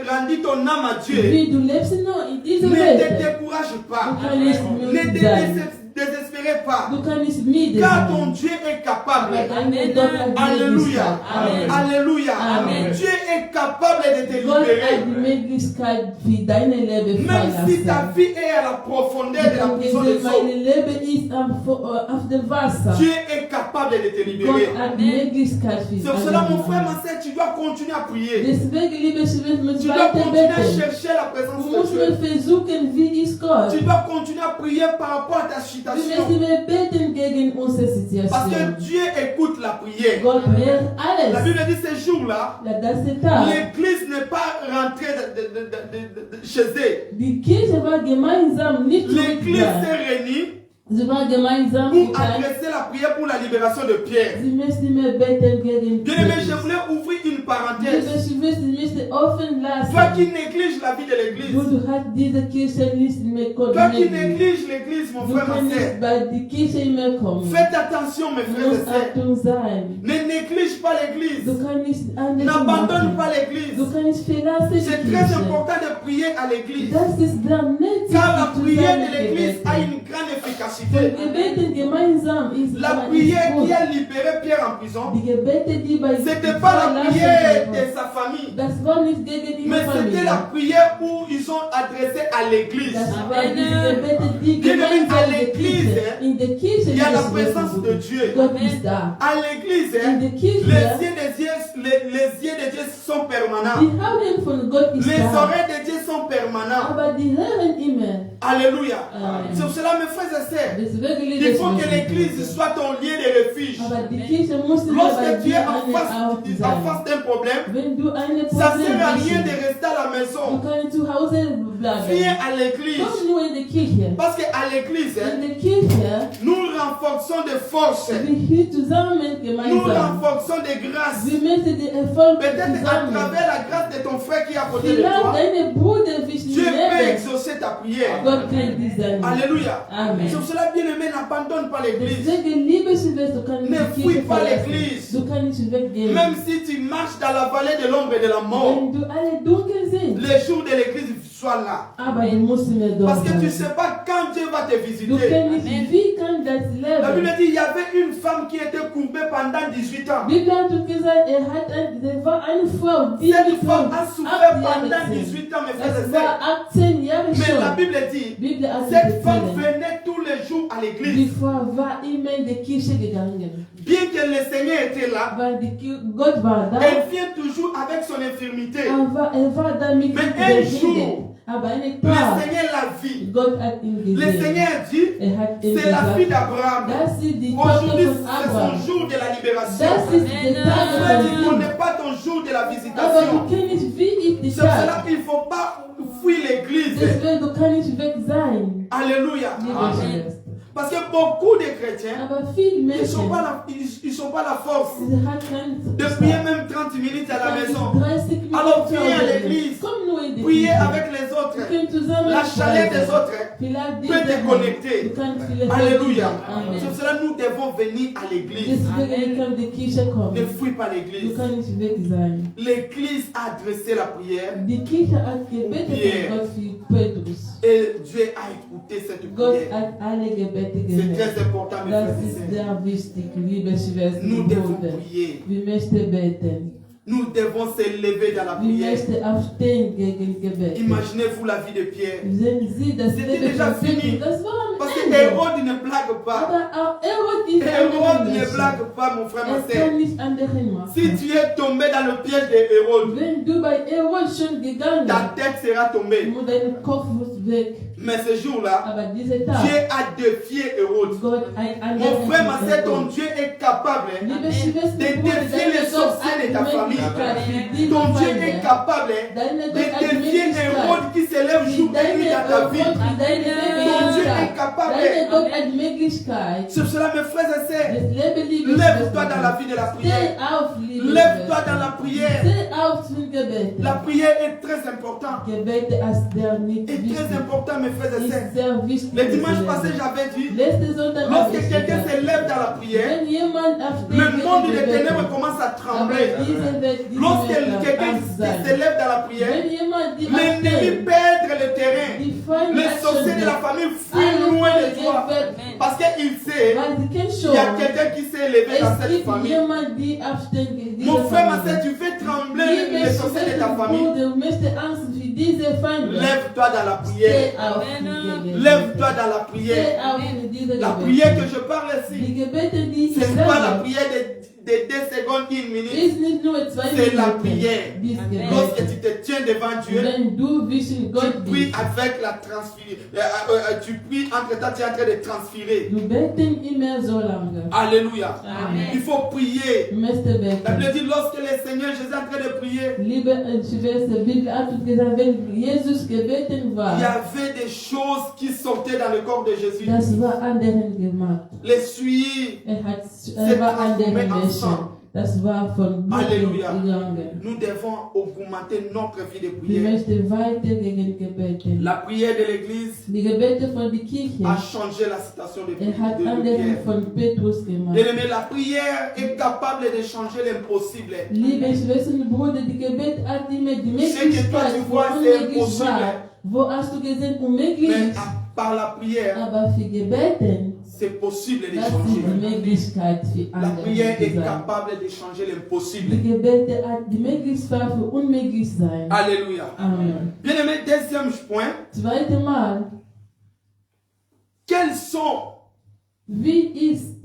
rendu ton âme à Dieu, wie du lebst noch in dieser ne te Welt, décourage du pas. kannst Ne müde te sein. désespérez Du pas. kannst mit Car sein. ton Dieu est capable. Aber dein Gott hat die Alléluia. Möglichkeit. Amen. Alléluia. Amen. Dieu est capable de te Gott hat die libérer. Möglichkeit für deine Leben Même si ta freilassen. vie est à la profondeur de la prison des Meine eaux, Leben ist auf dem Wasser. Dieu est capable de te Gott libérer. hat die Möglichkeit für C'est pour cela, mon frère, deine ma soeur, tu dois continuer à prier. Deswegen, liebe Schwestern, Tu mit dois weiter continuer à beten. chercher la présence Du de musst mir Dieu. versuchen, wie ist Gott. Tu dois continuer à prier par rapport à ta Wir situation. müssen wir beten gegen unsere Parce que Situation. Dieu écoute la prière. Gott hört La alles. Bible dit ces jours-là, Ja, das ist da. l'église n'est pas rentrée chez eux. Die Kirche war gemeinsam nicht L'église da. s'est réunie Sie war gemeinsam pour mit uns. adresser la prière pour la libération de Pierre. Sie müssen mir beten gegen Bien-aimé, je Christus. voulais ouvrir une Liebe parenthèse. Schwestern, Sie müssen offen Toi lassen. qui négliges la vie de Wo l'église, du hast diese Kirche nicht mehr toi qui koordiniert. négliges l'église, mon Du frère, ma kannst soeur, nicht bei die Kirche immer kommen. faites attention, mes Du frères et musst sœurs. Achtung sein. Ne néglige pas l'église. Du kannst nicht anders N'abandonne machen. pas l'église. Du kannst verlassen die C'est très Kirche. important de prier à l'église. Das ist der nötig Car la zu prière sein de l'église a Gebeten. une grande Von efficacité. Gebeten gemeinsam ist La ist prière gut. qui a libéré Pierre en prison, Die Gebete, die bei c'était pas la verlassen prière wurden. de sa famille, Das war nicht gegen die mais Familie. c'était la prière où ils ont adressé à l'église. Das war die Gebete, die Bien-aimé, gemeinsam à in der l'église, Kirche. In der Kirche Il y a la ist présence de Dieu. Gott ist da. À l'église, In der Kirche, les yeux de Dieu sont permanents. die Augen von Gott ist Les da. oreilles de Dieu sont permanentes. Aber die hören immer. Alléluia. Amen. C'est pour cela, mes frères et sœurs, Deswegen, liebe il faut que Schwestern, l'église soit ton lieu de refuge. aber die Kirche muss immer bei Lorsque tu es dir en eine Ort face sein. d'un problème, Wenn du eine ça Problem sert à rien hast, de rester à la du maison. kannst zu Hause bleiben. Viens à l'église. Komm nur in die Kirche. Parce qu'à l'église, In der Kirche, nous renforçons de force. wir hier zusammen Nous gemeinsam. renforçons de grâce. Wir möchten den Erfolg Peut-être à zusammen. travers la grâce de ton frère qui est à côté de Vielleicht toi, deine Bruder wissen Dieu peut leben. exaucer ta prière. Gott kann die sein. Alléluia. Amen. Sur cela, bien aimé, n'abandonne pas l'église. Deswegen, liebe Schwester, du kannst Ne die fuis Kirche pas verlassen. l'église. Du kannst nicht weggehen. Même si tu marches dans la vallée de l'ombre et de la mort, Wenn du alle dunkel sind, les jours de l'église soient là. aber du musst mehr dort Parce que tu ne sein. sais pas quand Dieu va te Du visiter. kennst nicht, wie kann das La Bible leben? dit il y avait une femme qui était courbée pendant 18 ans. Bibel hat gesagt, er war eine Frau, die Cette femme mit a 8 souffert Jahre pendant sind. 18 ans, mes frères et Es sœurs. war 18 Jahre Mais la schon. Bible dit, Bibel hat cette femme gesagt, venait tous les jours à die l'église. Frau war immer in die Kirche gegangen. Bien que le Seigneur était là, Weil Gott war da, elle vient toujours avec son infirmité. er war da mit Mais der un Hände. jour, Aber einen Le Tag, Seigneur l'a vit. Gott hat ihn Le gesehen. Seigneur dit, Hat ihn c'est la fille gesagt, d'Abraham. das ist die Tochter Aujourd'hui, von c'est Abraham. son jour de la libération. Das ist der Tag Frère, tu ne von ihm. connais pas ton jour de la Aber visitation. du kennst, wie ist die C'est pour cela Tag. qu'il ne faut pas fuir l'église. Deswegen, du kannst nicht weg sein. Alléluia. Liebe Schwester. Parce que beaucoup de chrétiens, Aber viele ils ne Menschen, sont pas la force sie hat keine de prier même 30 minutes à la maison. 30 Minuten Alors, zu viens à Hause. l'église. Komm nur in die Prier Kirche. avec les autres. Wir können zusammen La chaleur bleiben. des autres Vielleicht peut te diese- connecter. Du kannst viele Alléluia. Amen. C'est pour cela que nous devons venir à l'église. Deswegen kann die Kirche Ne kommen. fuis pas Du l'église. kannst nicht weg sein. L'église a adressé la prière Die Kirche hat gebetet Pierre. von Gott für Petrus. et Dieu a écouté cette Gott prière. hat alle Gebete C'est gehört. très important, mes Das frères et ist sœurs. sehr wichtig, liebe Schwestern Nous und devons Brüder. prier. Wir möchten beten. Nous devons s'élever dans la Wir prière. möchten aufstehen gegen Gebet. Imaginez-vous la vie de Pierre. Sehen Sie das C'était Leben déjà von fini. Petrus? Das war am Parce que Ende. Hérode ne blague pas. Aber auch Herod ist Hérode ein ne Mensch. blague pas, mon frère, ma Es sœur. kann nicht anderen machen. Si tu es tombé dans le piège de Hérode, Wenn du bei Herod schon gegangen ta tête sera tombée. und dein Kopf muss weg. Mais ce jour-là, Aber dieser Tag, Dieu a défié Hérode. Gott ein Mon anderes frère, ma sœur, ton Herod. Dieu est capable Liebe de Schwestern, Brüder, défier deine les Gott sorciers de ta hat famille. Möglichkeit für die Ton Dieu Feinde. est capable Deine de Gott hat défier Möglichkeit. Hérode qui se lève jour et nuit dans ta vie. Ton Dieu est capable. Deine Gott hat Möglichkeit. C'est pour cela, mes frères et sœurs, Das Leben, liebe lève-toi Schwestern. dans la vie de la Steh prière. auf, liebe Lève-toi Schwestern. dans la prière. Steh auf zum Gebet. La prière est très importante. Gebet ist sehr nicht Est wichtig. très important, mes frères et Ist sœurs. sehr wichtig. Le dimanche passé, j'avais dit, Letzte Sonntag habe lorsque ich quelqu'un gesagt, se lève dans la prière, Wenn jemand auf den le monde des Gebet ténèbres betet, commence à aber trembler. diese Lorsque Welt quelqu'un Angst qui sein. s'élève dans la prière, Wenn jemand die l'ennemi aufsteht, perd le terrain. die Feinde Les sorciers de la famille fuient loin de toi. Parce qu'il sait weil sie kennen qu'il y a schon, quelqu'un qui s'est élevé dans es cette gibt famille. jemand, die aufstehen gegen diese Mon frère, ma Familie. soeur, tu fais trembler les sorciers de ta famille. Bruder, möchte Angst für diese Feinde. Lève-toi dans la prière. Steh auf die Gebete. Lève-toi dans la Steh prière. auf für diese La Gebete. prière que je parle Die ici, Gebete, die ce ich n'est pas la sage, prière de 2 secondes, 1 minute. ist nicht nur 2 C'est la Minuten. prière. Dies Lorsque Gebet. tu te tiens devant Dieu, Wenn du zwischen tu Gott pries bist, avec la transférer. Tu pries entre temps, tu es en train de transférer. du beten immer so lange. Alléluia. Amen. Il faut prier. Du musst La Bible beten. dit lorsque le Seigneur Jésus est en train de prier, Liebe Schwester, Bibel hat uns gesagt, wenn Jesus gebeten il y war, avait des choses qui sortaient dans le corps de Jésus. das war anderen gemacht. Les suies. Er war anderen Menschen. Das war von Blut Alléluia. gegangen. Nous devons augmenter notre vie de Wir prière. möchten weiter gegen Gebete. La prière de l'Église Die Gebete von der Kirche, a changé la situation de hat anderen prière. von Petrus gemacht. Bien-aimé, la prière est capable de changer l'impossible. Liebe Schwestern und Brüder, die Gebet hat immer die Ce que toi Möglichkeit, tu wo vois, c'est unmöglich impossible. war. Wo hast du gesehen, unmöglich? Mais par la prière, Aber für Gebeten, c'est possible de das ist changer. die Möglichkeit für La andere prière zu est sein. capable de changer l'impossible. Die Gebete hat die Möglichkeit für unmöglich sein. Alléluia. Amen. Bien-aimé, deuxième point. Zweite Mal, Quels sont wie ist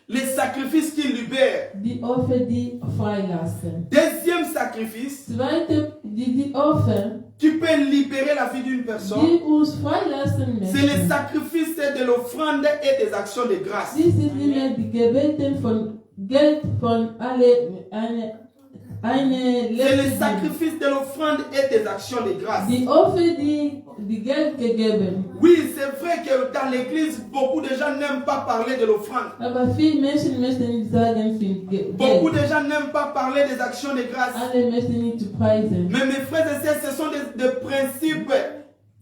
les sacrifices qui libèrent? die Opfer, die freilassen? Deuxième sacrifice Zweite, die Opfer, qui peut libérer la vie d'une personne, die uns freilassen c'est les möchten. sacrifices de l'offrande et des actions de grâce. Sie sind immer die Gebete von Geld von eine C'est les letzte, sacrifices de l'offrande et des actions de grâce. die Opfer, die Geld gegeben. Oui, c'est vrai que dans l'église, beaucoup de gens n'aiment pas parler de l'offrande. Aber viele Menschen möchten nicht sagen viel Beaucoup Geld. de gens n'aiment pas parler des actions de grâce. Alle möchten nicht zu preisen. Mais mes frères et sœurs, ce sont des principes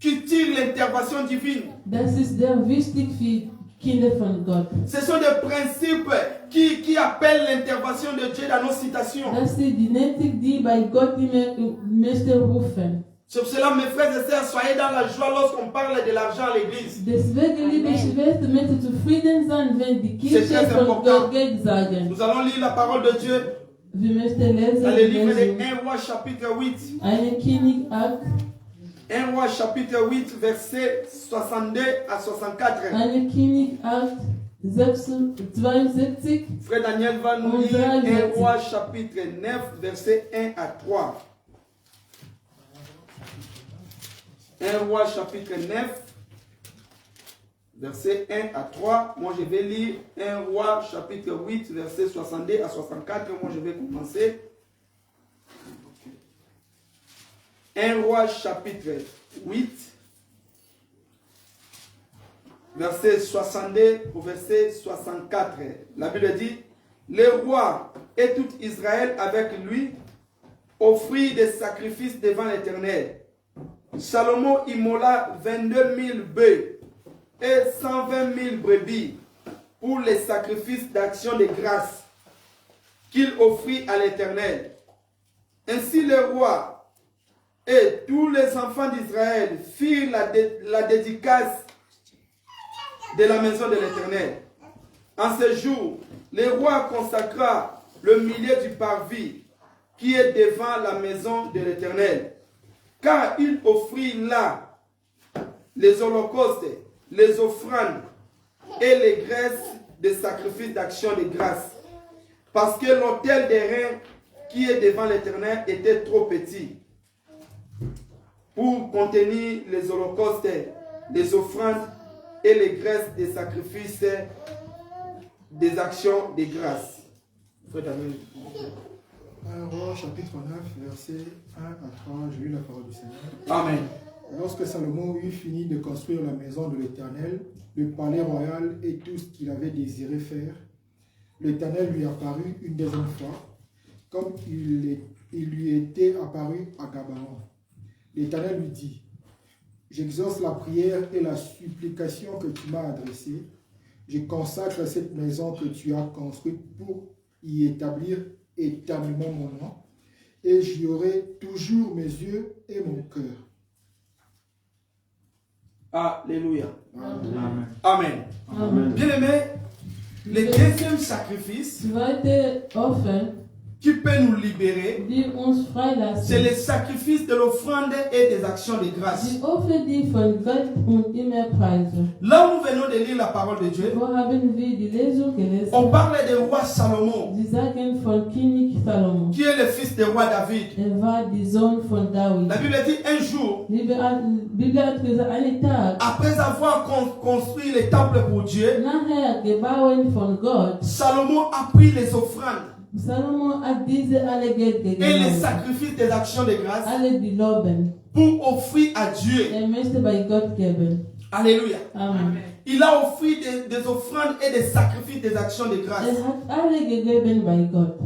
qui tirent l'intervention divine. Das ist sehr wichtig für Kinder von Gott. Ce sont des principes qui appellent l'intervention de Dieu dans nos situations. Das sind die Nötig, die bei Gott immer möchten rufen. Sur cela, mes frères et sœurs, soyez dans la joie lorsqu'on parle de l'argent à l'église. Deswegen, liebe Schwestern, möchte zufrieden sein, wenn die C'est Kirche très von important. Gott Geld sagen. Nous allons lire la parole de Dieu Wir möchten lesen, dans le livre de lesen 1 Roi chapitre 8. eine Königakt, 1 Roi chapitre 8, verset 62 à 64. eine Königakt 62. Frère Daniel va nous On lire dira 1 Roi chapitre 9, verset 1 à 3. 1 Roi chapitre 9, verset 1 à 3. Moi je vais lire 1 Roi chapitre 8, verset 62 à 64. Moi je vais commencer. 1 Roi chapitre 8, verset 62 au verset 64. La Bible dit, le roi et tout Israël avec lui offrit des sacrifices devant l'Éternel. Salomon immola 22 000 bœufs et 120 000 brebis pour les sacrifices d'action de grâce qu'il offrit à l'Éternel. Ainsi le roi et tous les enfants d'Israël firent la dédicace de la maison de l'Éternel. En ce jour, le roi consacra le milieu du parvis qui est devant la maison de l'Éternel, car il offrit là les holocaustes, les offrandes et les graisses des sacrifices d'action de grâce, parce que l'autel des reins qui est devant l'Éternel était trop petit pour contenir les holocaustes, les offrandes et les graisses des sacrifices des actions de grâce. Frère Daniel. 1 Roi chapitre 9, verset 1 à 3, je lis la parole du Seigneur. Amen. Lorsque Salomon eut fini de construire la maison de l'Éternel, le palais royal et tout ce qu'il avait désiré faire, l'Éternel lui apparut une deuxième fois, comme il lui était apparu à Gabaon. L'Éternel lui dit, j'exauce la prière et la supplication que tu m'as adressée. Je consacre cette maison que tu as construite pour y établir éternellement mon nom, et j'y aurai toujours mes yeux et mon cœur. Alléluia. Amen. Amen. Amen. Bien-aimés, le deuxième sacrifice Zweite Offer, qui peut nous libérer, die uns freilassen. c'est le sacrifice de l'offrande et des actions de grâce. Die Offer, die von Gott und immer preisen. Là où nous venons de lire la parole de Dieu, Wo haben wir die Lesung gelesen? on parle du roi Salomon, Sie sagen von König Salomon. qui est le fils du roi David. War die Sohn von David. La Bible dit un jour, Die Bibel hat gesagt, einen Tag, après avoir construit le temple pour Dieu, nachher gebaut von Gott, Salomon a pris les offrandes Salomon hat diese alle Geld et les gegeben. sacrifices des actions de grâce Alle die loben. pour offrir à Dieu. Möchte bei Gott geben. Alléluia. Amen. Il a offert des offrandes et des sacrifices des actions de grâce. Hat alle gegeben bei Gott.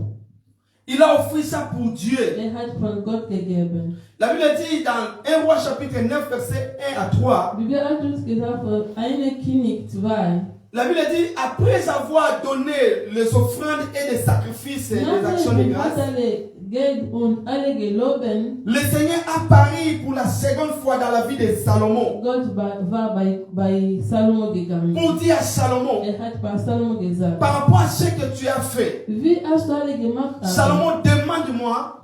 Il a offert ça pour Dieu. Hat von Gott gegeben. La Bible dit dans 1 Roi chapitre 9 verset 1 à 3. Die Bibel hat uns gesagt, von eine König 2. La Bible dit, après avoir donné les offrandes et les sacrifices et les actions de grâce, le Seigneur a paru pour la seconde fois dans la vie de Salomon. Gott war bei Salomo gegangen. Pour dire à Salomon, Hat bei Salomo gesagt, par rapport à ce que tu as fait, wie hast du alle gemacht? Salomon, demande-moi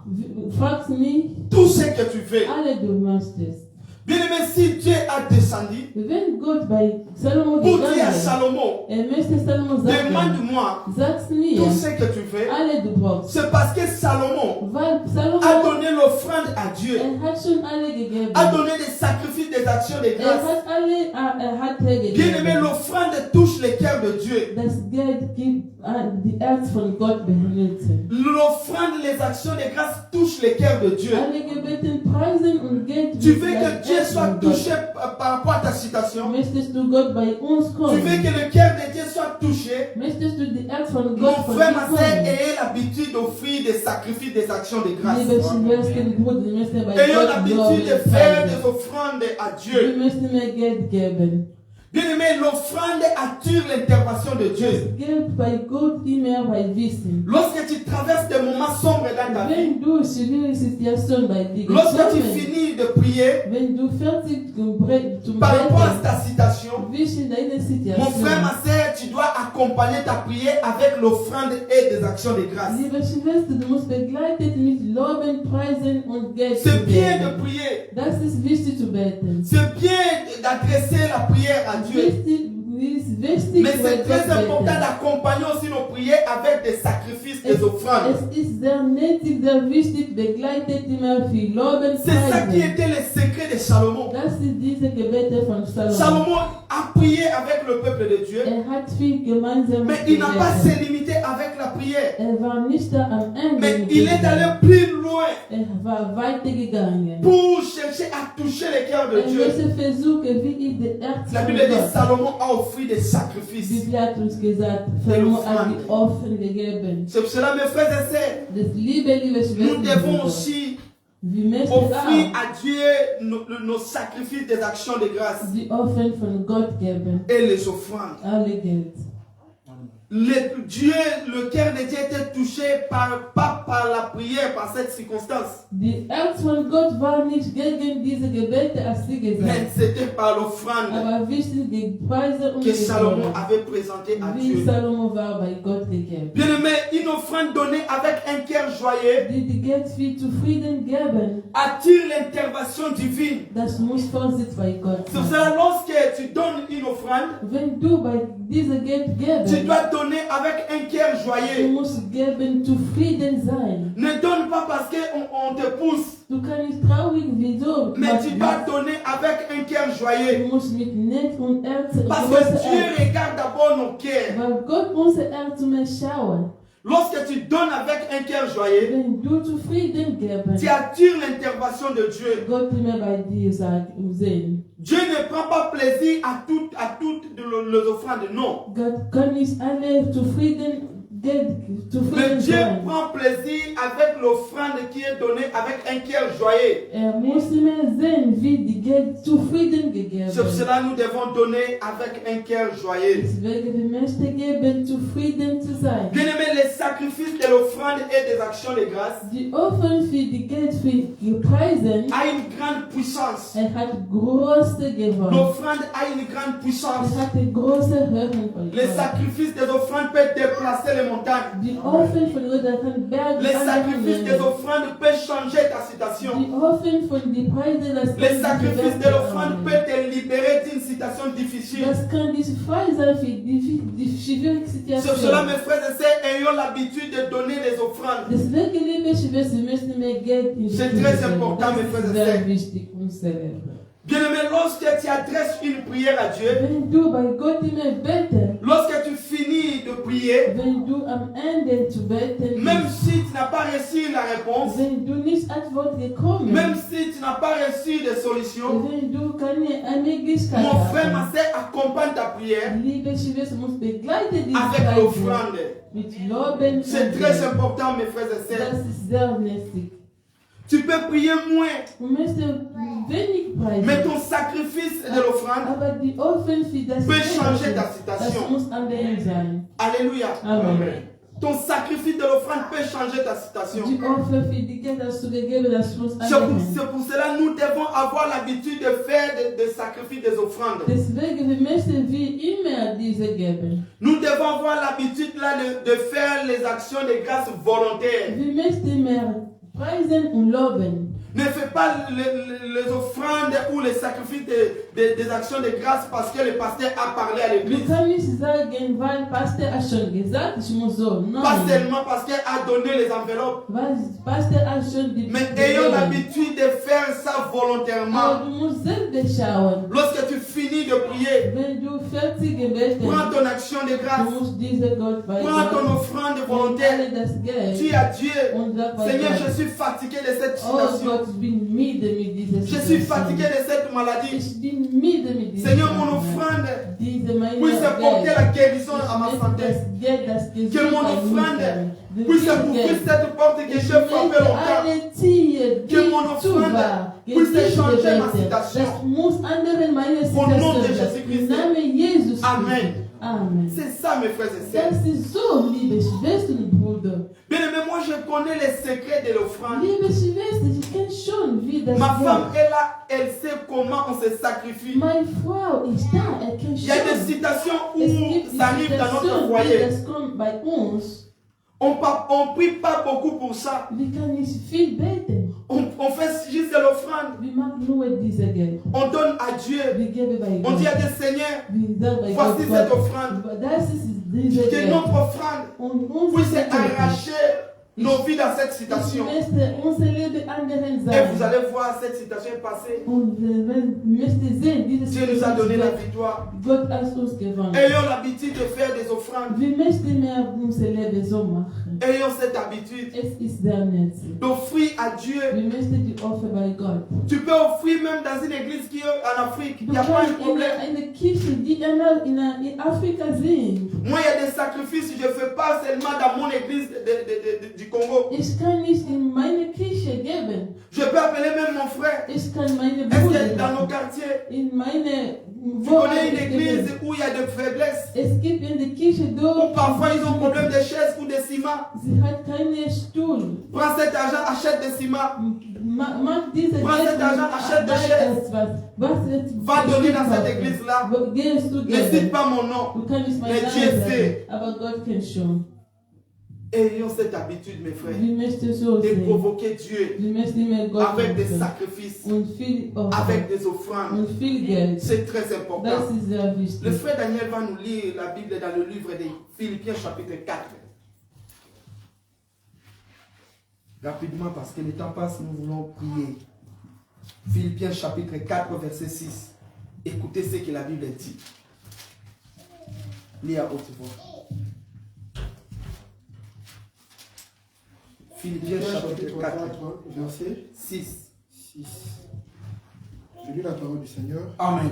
Fragst mich tout ce que tu fais. alle du möchtest. Bien-aimé, si Dieu a descendu Wenn Gott bei Salomo pour dire à gegangen, Salomon, möchte Salomo sagen, demande-moi sag's mir, tout ce que tu fais, alle du brauchst. c'est parce que Salomon Weil Salomo, a donné l'offrande à Dieu, hat schon alle gegeben. a donné des sacrifices, des actions de grâce. Hat alle, hat gegeben. Bien-aimé, l'offrande touche le cœur de Dieu. Das Geld gibt die Herz von Gott benutzen. L'offrande, les actions de grâce touchent le cœur de Dieu. Alle Gebeten preisen und Geld. Tu veux que Dieu soit touché par rapport à ta situation. Möchtest du Gott bei uns Tu kommen? veux que le cœur de Dieu soit touché. Möchtest du die Herz von Mon Gott von frère, dir ma soeur, kommen? ayez l'habitude d'offrir des sacrifices, des actions de grâce. Liebe Schwestern, Brüder, möchte bei Ayons Gott l'habitude de Glauben faire preisen. des offrandes à Wir Dieu. möchten mehr Geld geben. Bien-aimé, l'offrande attire l'intervention de Dieu. Geld bei Gott immer bei Wissen. Lorsque tu traverses des moments sombres dans ta vie, Wenn du schwierige Situation bei dir lorsque tu gekommen, finis de prier wenn du fertig zum par rapport à Beten, ta situation, wissen deine Situation. mon frère, ma soeur, tu dois accompagner ta prière avec l'offrande et des actions de grâce. Liebe Schwester, du musst begleitet mit Loben, Preisen und Geld zu C'est bien beten. de prier. Das ist wichtig zu beten. C'est bien d'adresser la prière à Dieu. Wichtig, Mais c'est bei très Gott important beten. d'accompagner aussi nos prières avec des sacrifices, des offrandes. Es ist sehr nötig, sehr wichtig, begleitet immer viel Loben, C'est ça qui Preisen. était le secret de Salomon. Das sind diese Gebete von Salomon. Salomon a prié avec le peuple de Dieu, Hat viel gemeinsam mais il n'a pas gebetet. se limité avec la prière. War nicht da am Ende. Mais mit il dem est allé Gebet. plus loin War weitergegangen. pour chercher à toucher le cœur de Dieu. Möchte versuchen, wie ich die Herz La von Bible dit Gott. Salomon a offert des Die sacrifices. Bibel hat uns gesagt, Salomo hat die Opfer gegeben. C'est pour cela, mes frères et sœurs, Das liebe nous Schwestern, devons aussi wir möchten offrir auch à Dieu nos sacrifices des actions de grâce die Opfer von Gott geben. et les offrandes. Alle Geld. Le cœur de Dieu était touché pas par la prière, par cette circonstance, Die Herz von Gott war nicht gegen diese Gebete, als sie mais gesagt. c'était par l'offrande Aber wichtige Preise und que Salomon Gebete. avait présentée à Wie Dieu. Salomo war bei Gott gegeben. Bien aimé, une offrande donnée avec un cœur joyeux Die Geld viel zufrieden geben, attire l'intervention divine. das muss Vorsitz bei Gott C'est pour sein. cela, lorsque tu donnes une offrande, Wenn du bei dieser Geld tu geben, dois donner avec un cœur du joyeux. musst geben, zufrieden sein. Ne donne pas parce qu'on te pousse, Du kannst nicht traurig wie du, mais tu dois donner avec un cœur joyeux. du musst mit Netz und Herz, Parce que großes Dieu Herz, regarde d'abord nos cœurs. weil Gott unser Herz mehr schauen. Lorsque tu donnes avec un cœur joyeux, Wenn du zufrieden geben, tu attires l'intervention de Dieu. Gott immer bei dir sehen. Dieu ne prend pas plaisir à toutes les offrandes, non. Gott kann nicht alle zufrieden Mais Dieu prend plaisir avec l'offrande qui est donnée avec un cœur joyeux. C'est pour cela que nous devons donner avec un cœur joyeux. Bien-aimé, les sacrifices de l'offrande et des actions de grâce a une grande puissance. L'offrande a une grande puissance. Les sacrifices des offrandes peuvent déplacer les montagnes. Les sacrifices des offrandes peuvent changer ta situation. Les sacrifices de l'offrande peuvent te libérer d'une situation difficile. C'est pour cela, mes frères et sœurs, ayons l'habitude de donner les offrandes. C'est très important, mes frères et sœurs. Bien-aimé, lorsque tu adresses une prière à Dieu, lorsque tu finis de prier, même si tu n'as pas reçu la réponse, même si tu n'as pas reçu de solution, mon frère, ma soeur, accompagne ta prière avec l'offrande. C'est très important, mes frères et sœurs. Tu peux prier moins, mais ton sacrifice de l'offrande peut changer ta situation. Alléluia. Amen. Ton sacrifice de l'offrande peut changer ta situation. C'est pour cela que nous devons avoir l'habitude de faire des sacrifices, des offrandes. Nous devons avoir l'habitude là de faire les actions de grâce volontaires. Ne fais pas les offrandes ou les sacrifices des actions de grâce parce que le pasteur a parlé à l'église. Pas seulement parce qu'il a donné les enveloppes. Mais ayons l'habitude de faire ça volontairement. Lorsque tu finis de prier, prends ton action de grâce. Prends ton offrande volontaire. Dis à Dieu, Seigneur, je suis fatigué de cette situation. Je suis fatigué de cette maladie. Seigneur, mon offrande puisse porter la guérison à ma santé. Que mon offrande puisse ouvrir cette porte que j'ai frappée longtemps. Que mon offrande puisse changer ma situation. Au nom de Jésus-Christ. Amen. C'est ça, mes frères et sœurs. Bien aimé, moi je connais les secrets de l'offrande. Ma femme est là, elle sait comment on se sacrifie. Il y a des situations où ça arrive dans notre foyer. On ne prie pas beaucoup pour ça. On fait juste l'offrande. On donne à Dieu. On dit à Dieu, Seigneur, voici cette offrande. Que notre offrande puisse arracher nos vies dans cette situation. Et vous allez voir cette situation passer. Dieu nous a donné la victoire. Ayons l'habitude de faire des offrandes. Ayons cette habitude d'offrir à Dieu. Tu peux offrir même dans une église qui est en Afrique. Il n'y a pas de problème. Moi, il y a des sacrifices que je ne fais pas seulement dans mon église du Congo. Je peux appeler même mon frère. Est-ce que dans nos quartiers, tu connais une église où il y a des faiblesses, où parfois ils ont problème de chaises ou de ciment? Prends cet argent, achète des ciments. Prends cet argent, achète des chaises. Va donner dans cette église-là. Ne cite pas mon nom, mais Dieu sait. Ayons cette habitude, mes frères, de provoquer Dieu avec des sacrifices, avec des offrandes. C'est très important. Le frère Daniel va nous lire la Bible dans le livre des Philippiens chapitre 4. Rapidement, parce que le temps passe, nous voulons prier. Philippiens chapitre 4, verset 6. Écoutez ce que la Bible dit. Lis à haute voix. Philippiens chapitre 4, verset 6. Je lis la parole du Seigneur. Amen.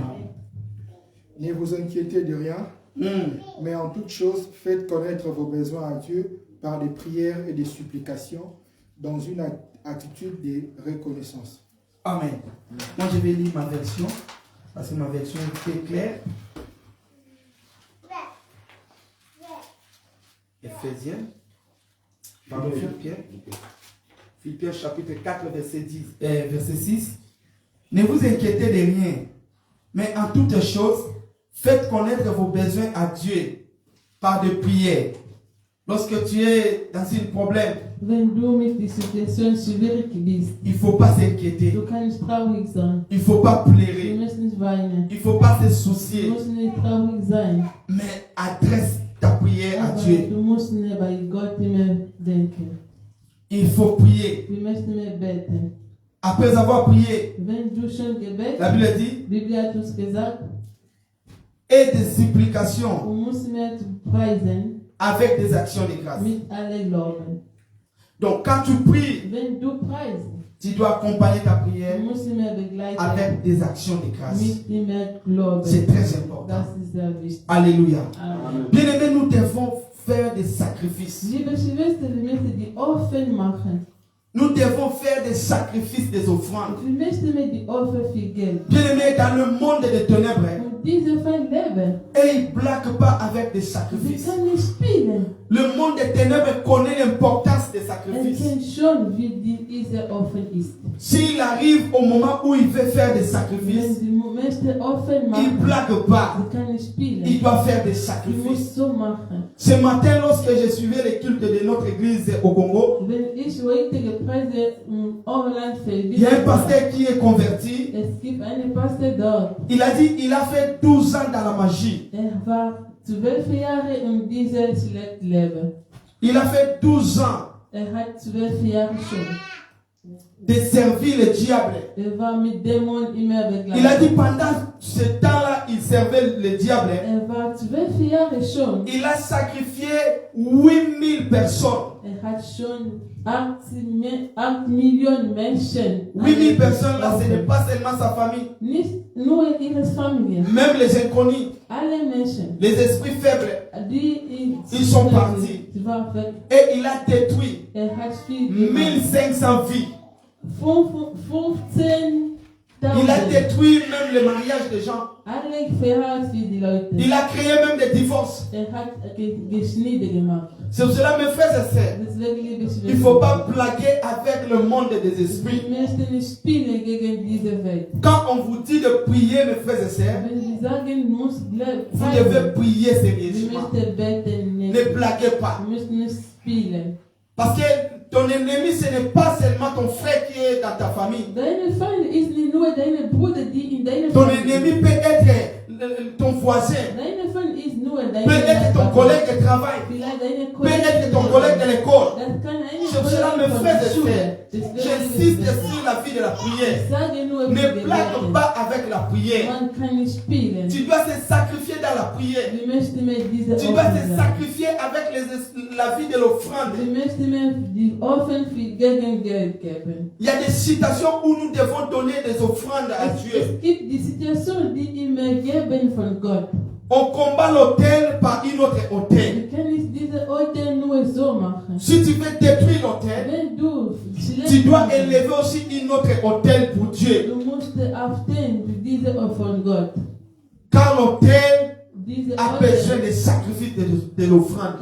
Ne vous inquiétez de rien, Mais en toute chose, faites connaître vos besoins à Dieu par des prières et des supplications dans une attitude de reconnaissance. Amen. Moi, je vais lire ma version, parce que ma version est très claire. Éphésiens. Pardon, Philippiens chapitre 4, verset 6. Ne vous inquiétez de rien, mais en toutes choses, faites connaître vos besoins à Dieu par des prières. Lorsque tu es dans un problème, Wenn du mit der Situation schwierig bist, il ne faut pas s'inquiéter. du kannst traurig sein. Il ne faut pas Du pleurer. musst nicht weinen. Il ne faut pas se Du soucier. musst nicht traurig sein. Mais adresse ta prière à Aber Dieu. du musst nicht bei Gott immer denken. Il faut prier. Wir möchten mehr beten. Après avoir prié, Wenn du schon gebetet, la Bible dit, die Bibel hat uns gesagt, et des supplications du musst mehr preisen avec des actions de grâce. mit aller Glauben. Donc quand tu pries, Wenn du preist, tu dois accompagner ta du prière musst mehr begleiten avec des actions de grâce. mit immer Glauben. C'est très important. Das ist sehr wichtig. Alléluia. Amen. Bien aimés, nous devons faire des sacrifices. Liebe Schwestern, wir möchten die Opfer machen. Nous devons faire des sacrifices, des offrandes. Wir möchten mir die Opfer für Geld. Bien aimés, dans le monde des ténèbres, Und diese Fall leben. et ils ne blaguent pas avec des Sie sacrifices. kann nicht spielen. Le monde des ténèbres connaît l'importance des sacrifices. Kennt schon, wie diese Opfer ist. S'il arrive au moment où il veut faire des Wenn sacrifices, sie möchte Opfer il ne machen, blague pas. sie kann nicht Il spielen. doit faire des Sie sacrifices. muss so machen. Ce matin, lorsque je suivais les cultes de notre église au Congo, Wenn ich heute Preise online il y a un verbiete, pasteur qui est converti. es gibt einen Pastor dort. Il a dit il a fait 12 ans dans la magie. War 12 Jahre diese schlecht leben. Il a fait 12 ans Hat 12 Jahre schon. de servir le diable. War mit Dämonen immer begleitet. Il a dit pendant ce temps-là, il servait le diable. War 12 Jahre schon. Il a sacrifié 8000 personnes. Hat schon 8 Millionen Menschen. 8000 personnes là, ce n'est pas seulement sa famille. Nicht nur ihre Familie. Même les inconnus, Alle Menschen, les esprits faibles. die Ils sont partis. Sie war weg. Et il a détruit Hat viel gemacht. 1500 vies. 15.000. Il a détruit même le mariage des gens. Alle verheiratet für die Leute. Il a créé même des divorces. Hat Geschnitte gemacht. C'est pour cela, mes frères et sœurs, Deswegen liebe ich il ne faut pas blaguer avec le monde des esprits. Wir möchten nicht spielen gegen diese Welt. Quand on vous dit de prier, mes frères et sœurs, Wenn Sie sagen, du musst vous devez prier wir sérieusement. möchten beten nicht. Ne blaguez pas. Wir müssen nicht spielen. Parce que ton ennemi, ce n'est pas seulement ton frère qui est dans ta famille. Deine Feind ist nicht nur deine Bruder, die in deiner Ton Familie ennemi peut être ton voisin, Deine Feind ist nur deine peut être ton Nachbarn. collègue de travail, Vielleicht deine peut être ton collègue de l'école. Das kann eine C'est pour cela, mes Kollegin frères von et Schule. sœurs, j'insiste sur la vie de la prière. Ich sage nur, Ne blague pas avec la prière. man kann nicht spielen. Tu dois te sacrifier dans la prière. Wir möchten mir diese Tu dois te Opfer. sacrifier avec la vie de l'offrande. Wir möchten mir die Opfer für gegen Geld geben. Il y a des situations où nous devons donner des offrandes à Dieu. Es gibt die Situation, die immer geben von Gott. On combat l'autel par une autre autel. Du kannst diese Orte nur so machen. Si tu veux détruire l'autel, Wenn du tu dois schlecht élever aussi une autre autel pour Dieu. du musst aufstehen für diese Opfer von Gott. Car l'autel Diese a Orte, besoin des sacrifices de l'offrande.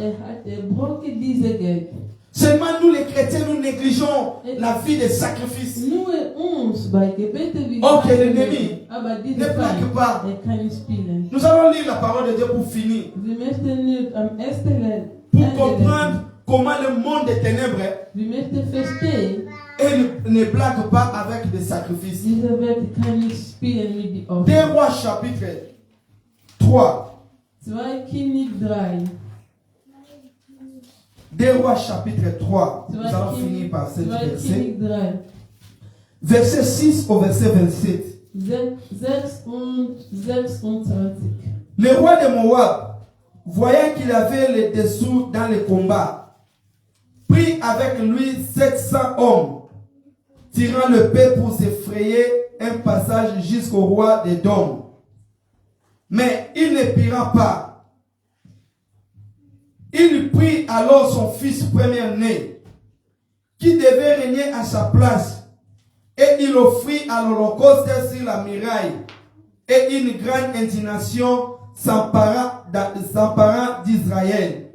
braucht diese Geld. Seulement nous les chrétiens, nous négligeons la vie des sacrifices. Nur uns bei Gebete wie Okay, l'ennemi. aber diese Ne blague pas. kann nicht spielen. Nous allons lire la parole de Dieu pour finir. Wir möchten nicht am ersten Pour comprendre comment le monde des ténèbres wir möchten verstehen, et ne blague pas avec des sacrifices. diese Welt kann nicht spielen mit die Opfer. 2 Rois chapitre 3. 2 König 3. 2 Rois chapitre 3. Nous 2 allons finir par ce verset. König 3. Verset 6 au verset 27. 6 und 26. Le roi de Moab, voyant qu'il avait les dessous dans le combat, prit avec lui 700 hommes, tirant le paix pour s'effrayer un passage jusqu'au roi d'Édom. Mais il ne pira pas, Il prit alors son fils premier-né, qui devait régner à sa place, et il offrit à l'holocauste sur la muraille, et une grande indignation s'empara d'Israël,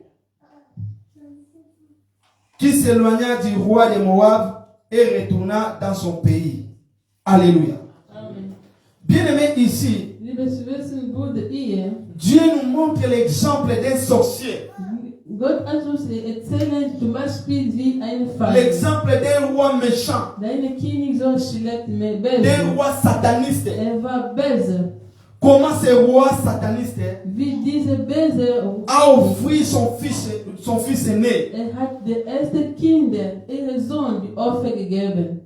qui s'éloigna du roi de Moab et retourna dans son pays. Alléluia. Amen. Bien aimé ici, Liebe Schwestern, Brüder, hier, Dieu nous montre l'exemple d'un sorcier, Gott hat uns erzählen, zum Beispiel wie ein Fall. l'exemple d'un roi méchant, Deine König so schlecht mit d'un Böse. roi sataniste. War böse. Comment ce roi sataniste Wie diese Böse a offert son fils aîné hat die erste Kinder, ihre Sohn, die Opfer gegeben.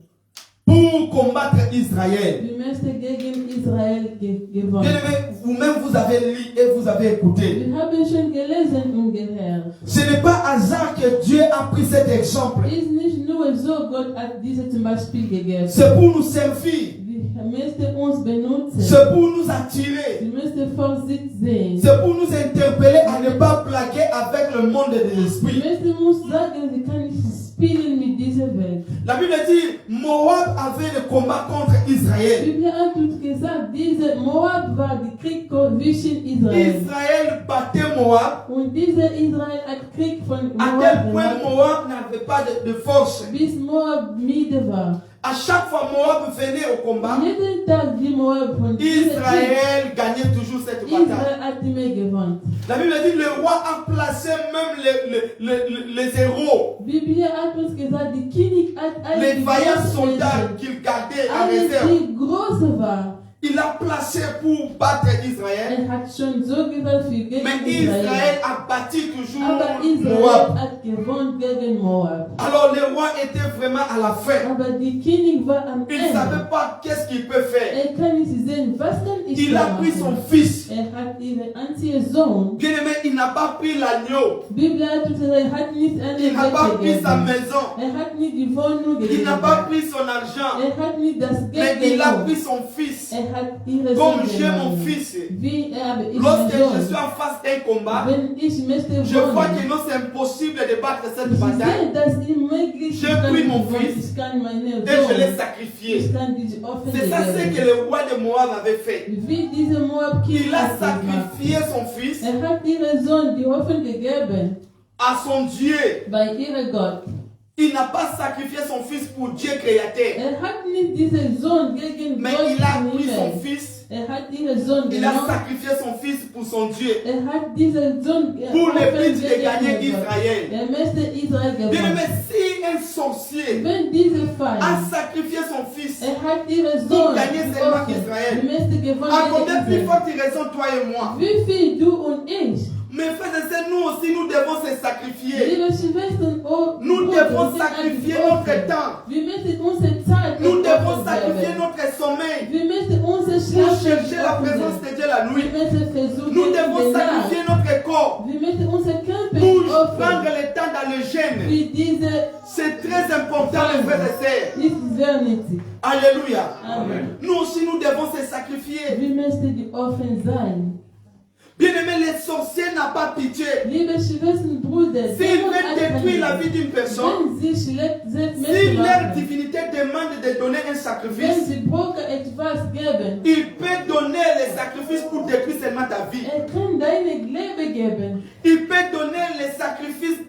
pour combattre Israël. Die möchte gegen Israel gewonnen. Bien-aimé, vous-même vous avez lu et vous avez écouté. Wir haben schon gelesen und gehört. Ce n'est pas hasard que Dieu a pris cet exemple. Ist nicht nur so, Gott hat diese zum Beispiel gegeben. C'est pour nous servir. Wir müssen uns benutzen. C'est pour nous attirer. Wir müssen Vorsicht sehen. C'est pour nous interpeller à ne pas plaquer avec le monde des esprits. Wir müssen uns sagen, wir können nicht spielen mit dieser Welt. La Bible dit, Moab avait le combat contre Die Israël. Bibel hat uns gesagt, diese Moab war die Krieg zwischen Israel. Israël battait Moab Und dieser Israel hat Krieg von à tel Moab point gemacht, Moab n'avait pas de force. bis Moab müde war. À chaque fois Moab venait au combat, Jeden Tag die Moab von dieser Krieg, Israël gagnait toujours cette bataille. Israel hat immer gewonnen. La Bible dit le roi a placé même les héros, Die Bibel hat uns gesagt, die König hat alle les die vaillants großen soldats Menschen, qu'il gardait en alle réserve. die große war. Il a placé pour battre Israël, Hat schon so gesagt für gegen mais Israel. Israël a battu toujours Aber Israel Moab. hat gewonnen gegen Moab. Alors le roi était vraiment à la fin. Aber die König war am Il ne savait Ende. pas qu'est-ce qu'il peut faire. Kann nicht sehen, was kann ich Il da a pris son machen. fils. Hat ihren einzigen Sohn. Bien aimé, il n'a pas pris l'agneau. Bibel hat uns gesagt, hat nicht eine Il n'a pas Welt pris sa gegeben. maison. Hat nicht die Wohnung Il gegeben. n'a pas pris son argent. Hat nicht das Mais Geld il a genommen. pris son fils. Hat ihre Comme Sohn j'ai mon genommen. fils. Wie habe ich Lorsque meinen je suis Sohn. en face d'un combat, Wenn ich möchte je vois wohnen, que non, c'est impossible de battre cette ich bataille. sehe, dass ich möglich J'ai pris mon fils ich kann meine et je l'ai Sohn, sacrifié. ich kann diese Opfer C'est ça ce que geben. le roi de Moab avait fait. Wie diese Moab Il a hat gemacht. sacrifié son fils Hat ihren Sohn die Opfer gegeben à son Dieu. bei ihrem Gott. Il n'a pas sacrifié son fils pour Dieu créateur. Hat nicht diesen Sohn gegen Mais Gott il a pris son genommen. fils. Hat ihren Sohn Il a genommen. sacrifié son fils pour son Dieu. Hat diesen Sohn Pour le Opfer but de gagner gegen Gott. Israël. Möchte Israel Bien gewinnen. aimé, si un sorcier Wenn dieser Fall a sacrifié son fils, hat ihren Pour Sohn gagner seulement geopfert, Israël. möchte à gewonnen combien plus Israel. forte raison toi et moi? Wie viel du und ich? Mes frères et sœurs, nous aussi, nous devons se sacrifier. Liebe Schwestern, oh, Nous Brüder, devons wir sind sacrifier ein notre Opfer. temps. Wir müssen unsere Zeit Nous devons Opfer sacrifier geben. notre sommeil Wir müssen unsere pour Schlaf chercher la opfern. présence de Dieu la Wir nuit. müssen versuchen, Nous devons den sacrifier Nacht. notre corps Wir müssen unser Körper pour opfern. prendre le temps dans le jeûne. Für diese C'est très important, mes frères et sœurs. ist sehr nötig. Alléluia. Amen. Nous aussi, nous devons se sacrifier. Wir müssen die Opfer sein. Bien-aimé, les sorciers n'ont pas pitié. Liebe Schwestern, Brüder, S'ils Dämon veulent hat détruire la keine- vie d'une personne, Wenn sie schlecht sind, si Menschen leur machen, divinité demande de donner un wenn sacrifice, sie Brüder etwas geben, il peut donner les sacrifices pour détruire seulement ta vie. kann deine Leben geben. Il peut donner les sacrifices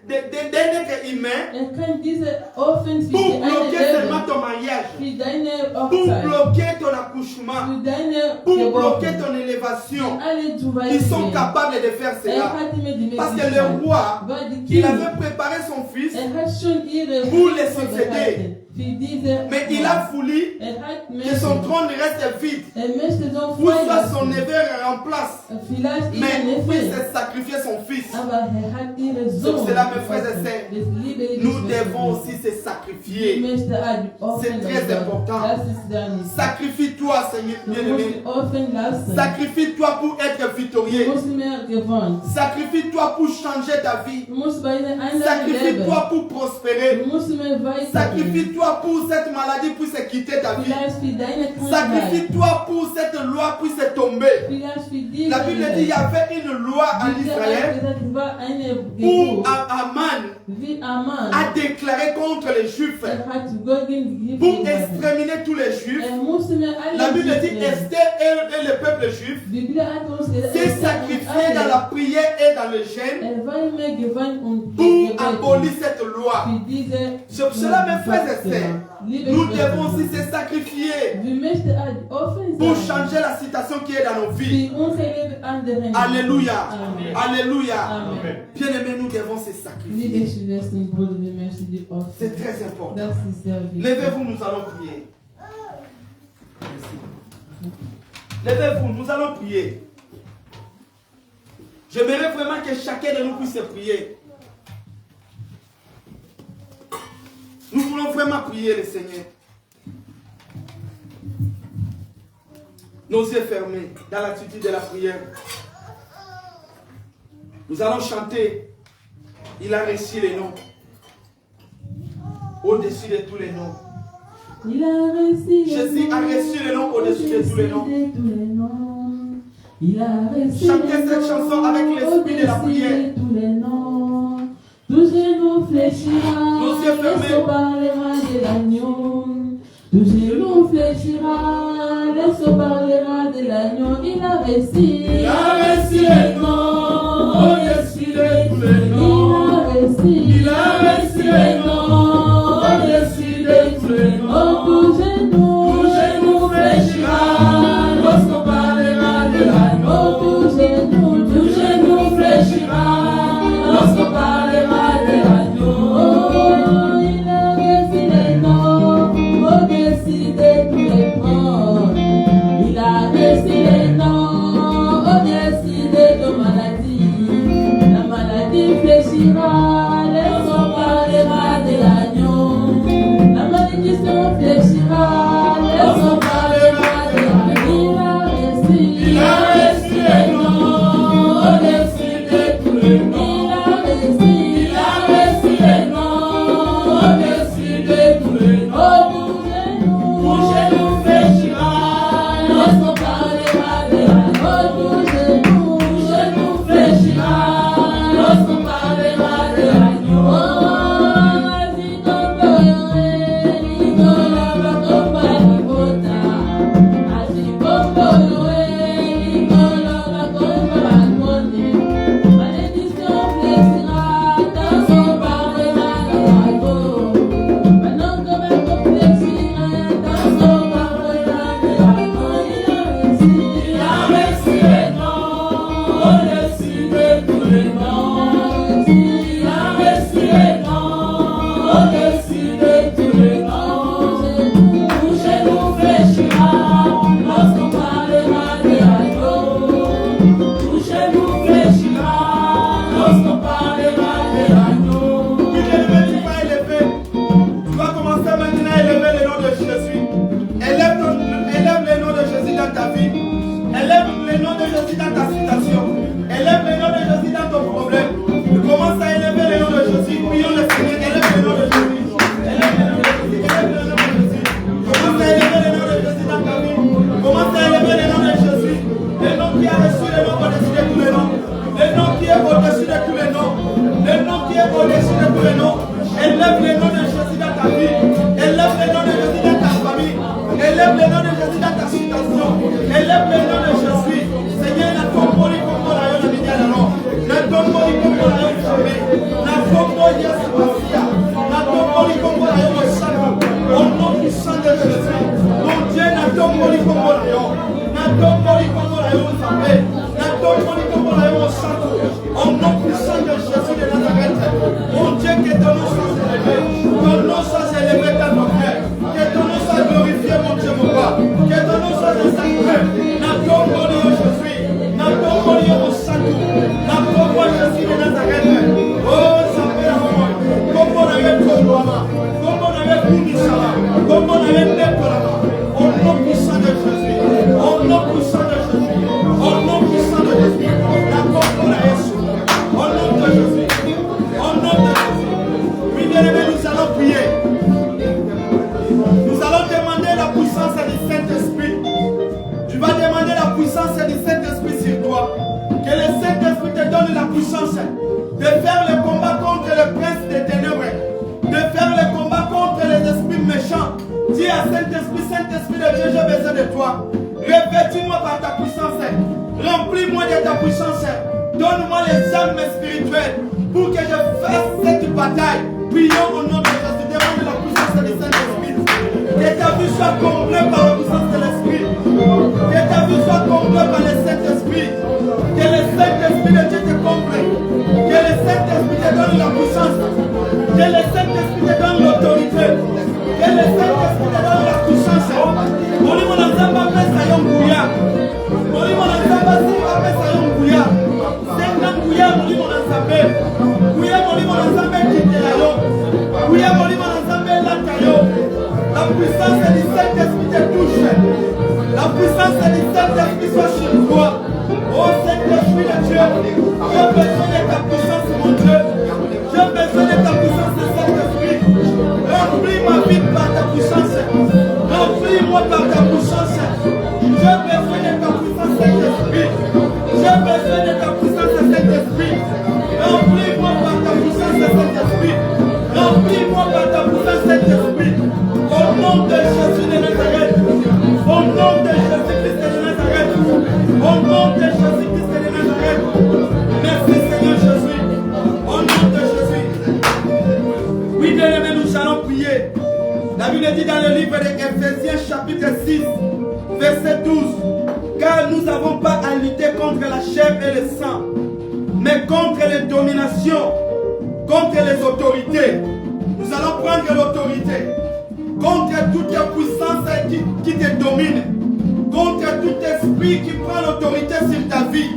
d'un être humain Kann diese Opfer für pour deine bloquer seulement Leben, ton mariage, für deine pour Hochzeit, bloquer ton accouchement, für deine pour Geburt, bloquer ton élévation. alle zu Ils sont weit capables de faire cela. hat mir die Parce que Möglichkeit. le roi, Weil die il Kinder, avait préparé son fils, hat schon ihre Pour les Opfer succéder. bereitet. Für diese mais il a voulu hat que son Menschen, trône reste vide. möchte so Pour frei que son lassen. neveu remplace. Vielleicht Mais ihr il puisse Neffe, sacrifier son fils. aber hat ihre Pour Sohn. cela, mes frères et geopfert. sœurs, Das liebe ich Nous nicht devons mehr. aussi se Ich sacrifier. möchte auch die Opfer C'est très lassen. important. Das ist sehr nicht. Sacrifie-toi, Seigneur Du musst bien-aimé. die Opfer lassen. Sacrifie-toi pour être Du victorieux. musst mehr gewonnen. Sacrifie-toi pour changer ta vie. Du musst bei einer anderen leben. Sacrifie-toi pour prospérer. Du musst mehr weitergehen. Sacrifie-toi pour cette maladie puisse quitter ta vie. Vielleicht für deine Krankheit. Sacrifie-toi pour cette loi puisse tomber. Vielleicht für diese La Bible dit qu'il y avait une loi en Israël où Aman wie Aman a déclaré contre les Juifs hat gegen pour exterminer tous les Juifs. musste mir La alle Bible dit Esther et le peuple juif Biblia hat uns gesagt, s'est sacrifié dans la prière et dans le jeûne war immer geweint und pour abolir cette loi. für diese C'est pour cela, mes frères et sœurs, nous devons aussi se sacrifier wir möchten offen pour sein changer la situation qui est dans nos vies. für unser Leben andere Alléluia. Amen. Alléluia. Amen. Bien-aimés, nous devons se sacrifier. Liebe Schwestern und Brüder, wir möchten die offen. C'est très important. Das ist sehr wichtig. Levez-vous, nous allons prier. Levez-vous, nous allons prier. J'aimerais vraiment que chacun de nous puisse prier. Nous voulons vraiment prier le Seigneur. Nos yeux fermés dans l'attitude de la prière. Nous allons chanter. Il a reçu les noms. Au-dessus de tous les noms. Il a reçu Jésus a reçu le nom au-dessus de tous les noms. Il a reçu Chantez cette chanson avec l'esprit de la prière. tous les noms. Tout genou fléchira, Nos yeux fermés. le parlera de l'agneau. Tout genou fléchira, le parlera de l'agneau. Il a reçu les noms, au-dessus de tous les noms. il a reçu les noms, au-dessus de tous les noms. Tout genou fléchira, lorsqu'on parlera de l'agneau. Tout genou fléchira, lorsqu'on parlera de l'agneau. Il a reçu les noms, au-dessus de tous les trônes. Il a reçu les noms, au-dessus de nos maladies. La maladie fléchira, lorsqu'on parlera de l'agneau. La malédiction fléchira, lorsqu'on parlera de l'agneau. Il a reçu les noms, au-dessus de tous les noms. Il a reçu les noms, au-dessus de tous les noms. Tout genou fléchira, lorsqu'on parlera de l'agneau. Tout genou fléchira, lorsqu'on parlera de l'agneau. Oh puissance, de faire le combat contre le prince des ténèbres, de faire le combat contre les esprits méchants. Dis à Saint-Esprit, Saint-Esprit de Dieu, j'ai besoin de toi. Revêtis-moi par ta puissance, remplis-moi de ta puissance, donne-moi les armes spirituelles pour que je fasse cette bataille. Prions au nom de Jésus, demande la puissance du Saint-Esprit. Que ta vie soit comblée par la puissance de l'Esprit. Que ta vie soit comblée par le Saint-Esprit. Que le Saint-Esprit de Dieu te comble. Que le Saint-Esprit te donne la puissance. Que le Saint-Esprit te donne l'autorité. Que le Saint-Esprit te donne la puissance. Molimo na zamba pesa yonguya. Molimo na zamba simba pesa yonguya. Senga nguya molimo na zambe. Nguya molimo na zambe kitela yo. Nguya molimo na zambe lata yo. La puissance du Saint-Esprit te touche. La puissance du Saint-Esprit soit sur toi. Oh Saint-Esprit de Dieu, j'ai besoin de ta puissance, mon Dieu. J'ai besoin de ta puissance, Saint-Esprit. Remplis ma vie par ta puissance. Remplis-moi par ta puissance. J'ai besoin de ta puissance, Saint-Esprit. J'ai besoin de ta puissance, Saint-Esprit. Remplis-moi par ta puissance, Saint-Esprit. Remplis-moi par ta puissance, Saint-Esprit. Au nom de Jésus de Nazareth. Au nom de Jésus-Christ de Nazareth. Au nom de Jésus-Christ de Nazareth. Merci Seigneur Jésus. Au nom de Jésus. Oui, bien-aimés, nous allons prier. La Bible dit dans le livre d'Éphésiens chapitre 6, verset 12. Car nous n'avons pas à lutter contre la chair et le sang, mais contre les dominations, contre les autorités. Nous allons prendre l'autorité contre toute puissance qui te domine, contre tout esprit qui prend l'autorité sur ta vie,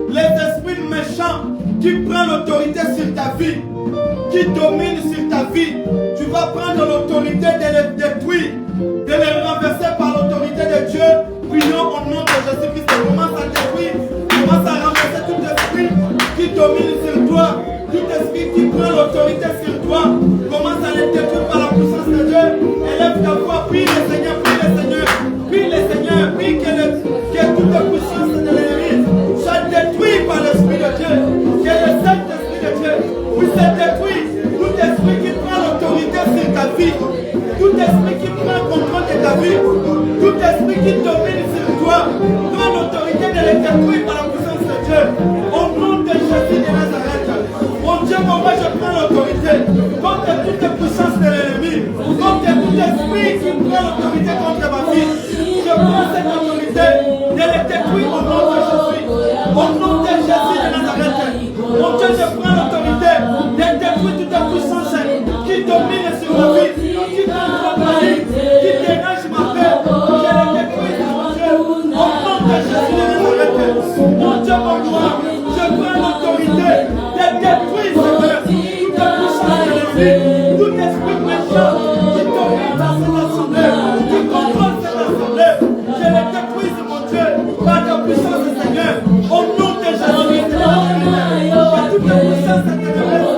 les esprits méchants qui prennent l'autorité sur ta vie, qui dominent sur ta vie. Tu vas prendre l'autorité de les détruire, de les renverser par l'autorité de Dieu. Prions au nom de Jésus-Christ. Commence à détruire, commence à renverser tout esprit qui domine sur toi, tout esprit qui prend l'autorité sur toi. Commence à les détruire par la puissance de Dieu. Élève ta voix, prie le Seigneur, prie le Seigneur, prie le Seigneur, prie que toute puissance de l'ennemi soit détruite par l'Esprit de Dieu. Que le Saint-Esprit de Dieu puisse détruire tout esprit qui prend l'autorité sur ta vie, tout esprit qui prend le contrôle de ta vie, tout esprit qui domine sur toi. Prends l'autorité de les détruire par la puissance de Dieu. Au nom de Jésus de Nazareth. Mon Dieu, moi je prends l'autorité contre toute puissance de l'ennemi, contre tout esprit qui prend l'autorité contre ma vie. Je prends cette autorité de les détruire au nom de Jésus. Au nom de Jésus de Nazareth. Mon Dieu, je prends l'autorité de détruire toute puissance qui domine sur ma vie, qui contrôle ma vie, qui dérange ma paix. Je les détruis, mon Dieu. Au nom de Jésus de Nazareth. Mon Dieu, mon roi, je prends l'autorité de détruire, Seigneur, toute puissance de l'ennemi, tout esprit méchant qui domine dans cette assemblée, qui contrôle cette assemblée. Je les détruis, mon Dieu, par ta puissance, Seigneur. Au nom de Jésus de Nazareth. Toute puissance de l'ennemi,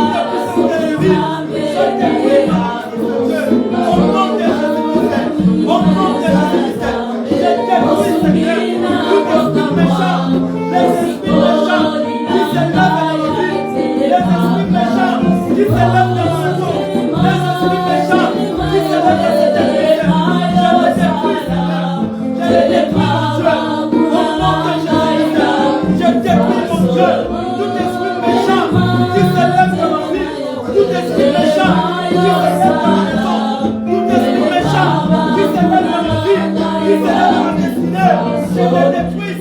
toute puissance de l'ennemi, soit détruite par Dieu. Au nom de Jésus, au nom de Jésus, je détruis, Seigneur, tout esprit méchant, les esprits méchants qui se lèvent dans nos vies, les esprits méchants qui se lèvent dans nos maisons, les esprits méchants qui se lèvent dans cette église. Je les détruis, Seigneur. Je les détruis, mon Dieu. Au nom de Jésus, je détruis, mon Dieu, tout esprit méchant qui se lève dans ma vie, tout esprit méchant qui se lève dans ma maison, tout esprit méchant qui se lève dans ma vie, qui se lève dans ma destinée. Je les détruis,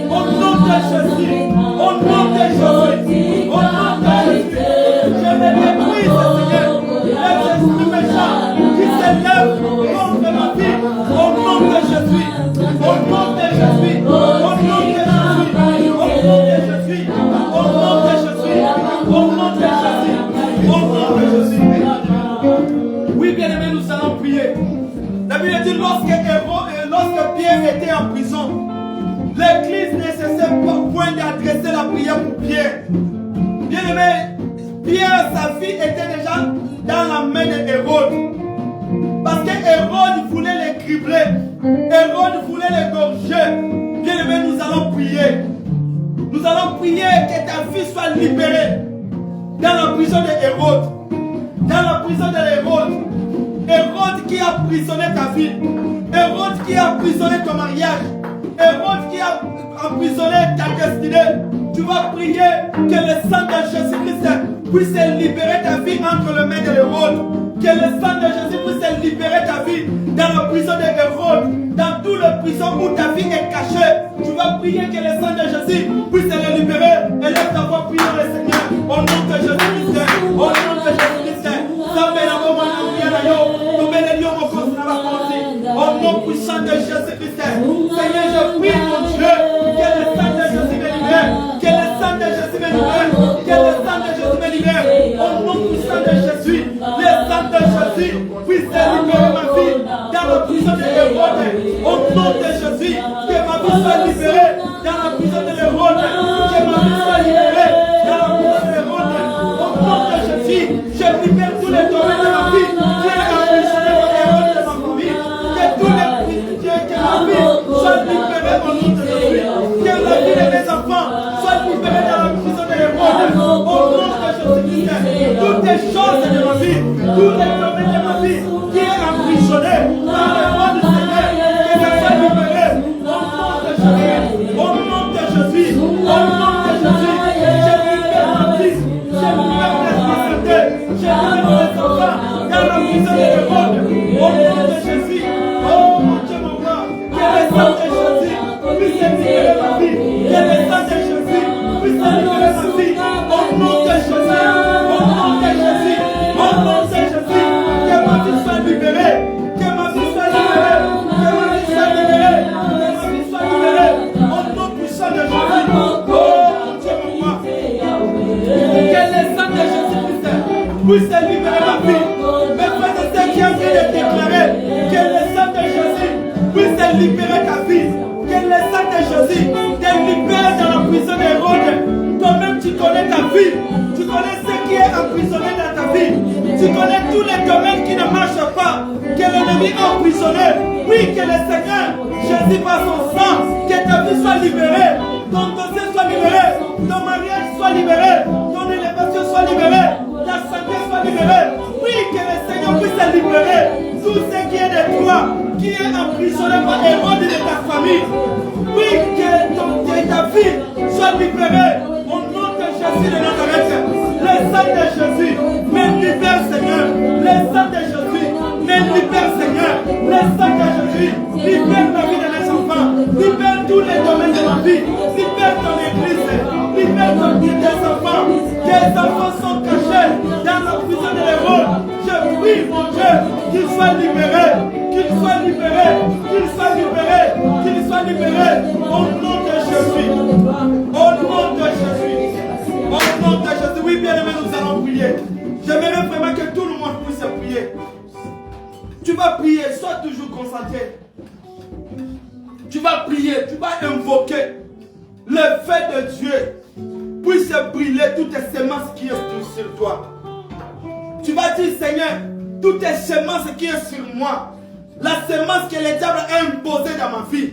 au nom de Jésus, au nom de Jésus, au nom de Jésus. Je les détruis, Seigneur, les esprits méchants qui se lèvent contre ma vie, au nom de Jésus, au nom de Jésus, au nom de Jésus, au nom de Jésus, au nom de Jésus, au nom de Jésus, au nom de Jésus. Oui, bien-aimés, nous allons prier. La Bible dit lorsque Pierre était en prison, l'église ne cessait point d'adresser la prière pour Pierre. Bien-aimé, Pierre, sa fille était déjà dans la main d'Hérode. Parce que Hérode voulait les cribler. Hérode voulait les gorger. Bien-aimé, nous allons prier. Nous allons prier que ta vie soit libérée dans la prison de Hérode. Dans la prison de Hérode. Hérode qui a emprisonné ta vie. Hérode qui a emprisonné ton mariage. Hérode qui a emprisonné ta destinée. Tu vas prier que le sang de Jésus-Christ puisse libérer ta vie entre les mains de Hérode. Que le sang de Jésus puisse libérer ta vie dans la prison de Hérode, dans toutes les prisons où ta vie est cachée. Tu vas prier que le sang de Jésus puisse le libérer. Et laisse ta voix prier le Seigneur. Au nom de Jésus-Christ. Au nom de Jésus-Christ. Au nom puissant de Jésus-Christ. Seigneur, je prie mon Dieu que le sang de Jésus me libère. Que le sang de Jésus me libère. Que le sang de Jésus me libère. Au nom puissant de Jésus. Le sang de Jésus puisse libérer ma vie dans la prison de Hérode. Au nom de Jésus, que ma vie soit libérée dans la prison de Hérode. Que ma vie soit libérée dans la prison de Hérode. Au nom de Jésus, je libère tous les domaines de ma vie qui est emprisonné par Hérode de ma famille. Que tous les prisonniers, que ma vie soit libérée au nom de Jésus. Que la vie de mes enfants soit libérée dans la prison de Hérode. Au nom de Jésus-Christ, toutes les choses de ma vie, tous les domaines de ma vie qui est emprisonné par le roi du Seigneur, que je sois libéré au nom de Jésus. Au nom de Jésus, je libère ma vie, je libère mes santé, je libère mes enfants dans la prison de Hérode. Au nom de Jésus, oh mon Dieu, mon roi, que le sang de Jésus puisse libérer ma vie, que le sang de Jésus puisse libérer ma vie. Au nom de Jésus, au nom de Jésus, au nom de Jésus, que ma vie soit libérée, que ma vie soit libérée, que ma vie soit libérée, que ma vie soit libérée. Au nom puissant de Jésus, oh mon Dieu, mon roi, que le sang de Jésus puisse libérer ma vie. Mes frères et sœurs qui ont envie de déclarer que le sang de Jésus puisse libérer ta vie, que le sang de Jésus te libère dans la prison d'Hérode. Toi-même tu connais ta vie, tu connais ce qui est emprisonné dans ta vie, tu connais tous les domaines qui ne marchent pas, que l'ennemi a emprisonné. Oui, que le Seigneur, Jésus par son sang, que ta vie soit libérée, ton dossier soit libéré, ton mariage soit libéré, ton élévation soit libérée, ta santé soit libérée. Oui, que le Seigneur puisse libérer tout ce qui est de toi, qui est emprisonné par Hérode de ta famille. Oui, que ta vie soit libérée au nom de Jésus de Nazareth. Le sang de Jésus me libère, Seigneur. Le sang de Jésus me libère, Seigneur. Le sang de Jésus libère la vie de mes enfants. Libère tous les domaines de ma vie. Libère ton église. Libère tes enfants. Tes enfants sont cachés dans la prison de l'Hérode. Je prie, mon Dieu, qu'ils soient libérés. Qu'ils soient libérés. Qu'ils soient libérés. Qu'ils soient libérés. Au nom de Jésus. Au nom de Jésus. Au nom de Jésus. Oui, bien aimé, nous allons prier. J'aimerais vraiment que tout le monde puisse prier. Tu vas prier, sois toujours concentré. Tu vas prier, tu vas invoquer le fait de Dieu puisse brûler toutes les semences qui sont sur toi. Tu vas dire, Seigneur, toutes les semences qui sont sur moi, la semence que le diable a imposée dans ma vie,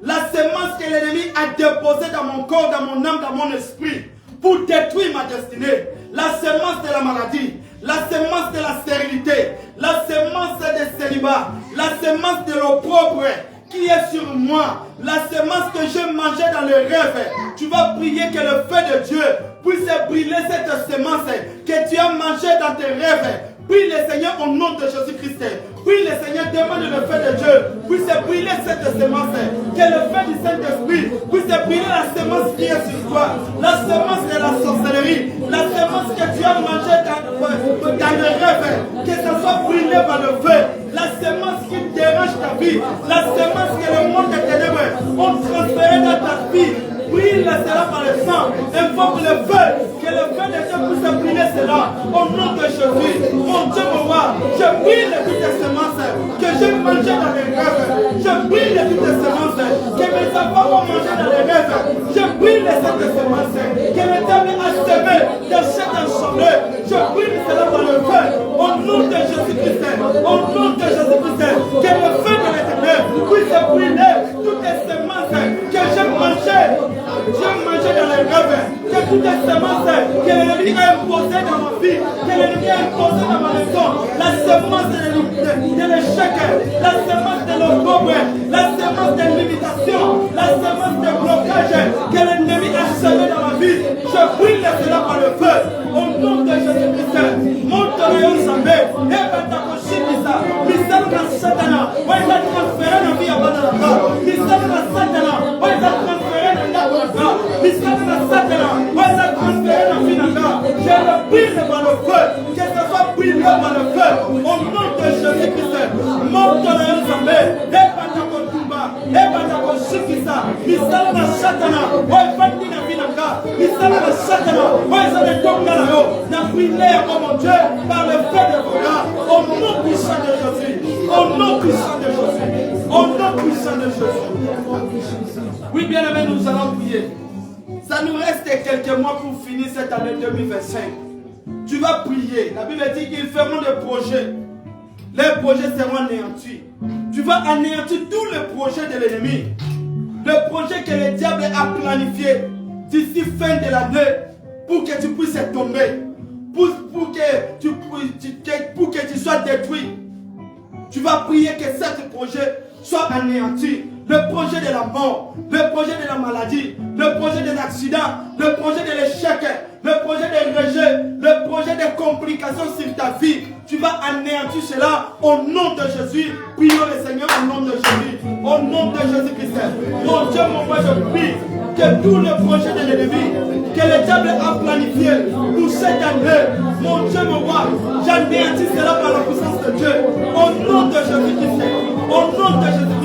la semence que l'ennemi a déposée dans mon corps, dans mon âme, dans mon esprit, pour détruire ma destinée, la semence de la maladie, la semence de la stérilité, la semence des célibats, la semence de l'opprobre qui est sur moi, la semence que je mangeais dans le rêve. Tu vas prier que le feu de Dieu puisse brûler cette semence que tu as mangée dans tes rêves. Prie le Seigneur au nom de Jésus-Christ. Prie le Seigneur, demande le feu de Dieu puisse brûler cette semence. Que le feu du Saint-Esprit puisse brûler la semence qui est sur toi. La semence de la sorcellerie. La semence que tu as mangée dans le rêve. Que ça soit brûlé par le feu. La semence qui dérange ta vie. La semence que le monde des ténèbres ont transférée dans ta vie. Brille cela par le sang. Invoque le feu. Que le feu de Dieu puisse brûler cela. Au nom de Jésus. Mon Dieu, mon roi. Je brille toutes les semences que j'ai mangées dans les rêves. Je brille toutes les semences que mes enfants vont manger dans les rêves. Je brille cette semence que le diable a semé dans chaque assemblée. Je brille cela par le feu. Au nom de Jésus-Christ. Au nom de Jésus-Christ. Que le feu de l'éternel puisse brûler toutes les semences que j'ai mangées. J'ai mangé dans les que l'ennemi a imposé dans ma vie, que l'ennemi a imposé dans ma maison, la semence de l'échec, la semence de l'orgueil, la semence de l'imitation, la semence de blocage que l'ennemi a semé dans ma vie, je brûle cela par le feu. Au nom de Jésus-Christ, monte le Yonsambe, et Batakoshikisa, Misal Satana, on va transférer la vie à Banaka, Misal Satana, on va transférer la vie à Banaka, Misal Satana, on va transférer la vie à Banaka. Je le brûle par le feu, que ce soit brûlé par le feu. Au nom de Jésus-Christ, monte le Yonsambe, et Batakotumba, et Batakoshikisa, Misal Satana, on va transférer la vie à Banaka, Misal Satana, on va transférer la prière, oh mon Dieu, par le feu de vos gars, au nom puissant de Jésus, au nom puissant de Jésus, au nom puissant de Jésus. Oui, bien aimé, nous allons prier. Ça nous reste quelques mois pour finir cette année 2025. Tu vas prier. La Bible dit qu'ils feront des projets. Les projets seront anéantis. Tu vas anéantir tous les projets de l'ennemi. Le projet que le diable a planifié d'ici fin de l'année pour que tu puisses tomber. Pour que tu sois détruit. Tu vas prier que ce projet soit anéanti. Le projet de la mort, le projet de la maladie, le projet des accidents, le projet de l'échec, le projet des rejets, le projet des complications sur ta vie. Tu vas anéantir cela au nom de Jésus. Prions le Seigneur au nom de Jésus. Au nom de Jésus-Christ. Mon Dieu, mon Père, je prie que tous les projets de l'ennemi que le diable a planifié pour cette année, mon Dieu, mon roi, j'anéantis cela par la puissance de Dieu. Au nom de Jésus-Christ. Au nom de Jésus-Christ.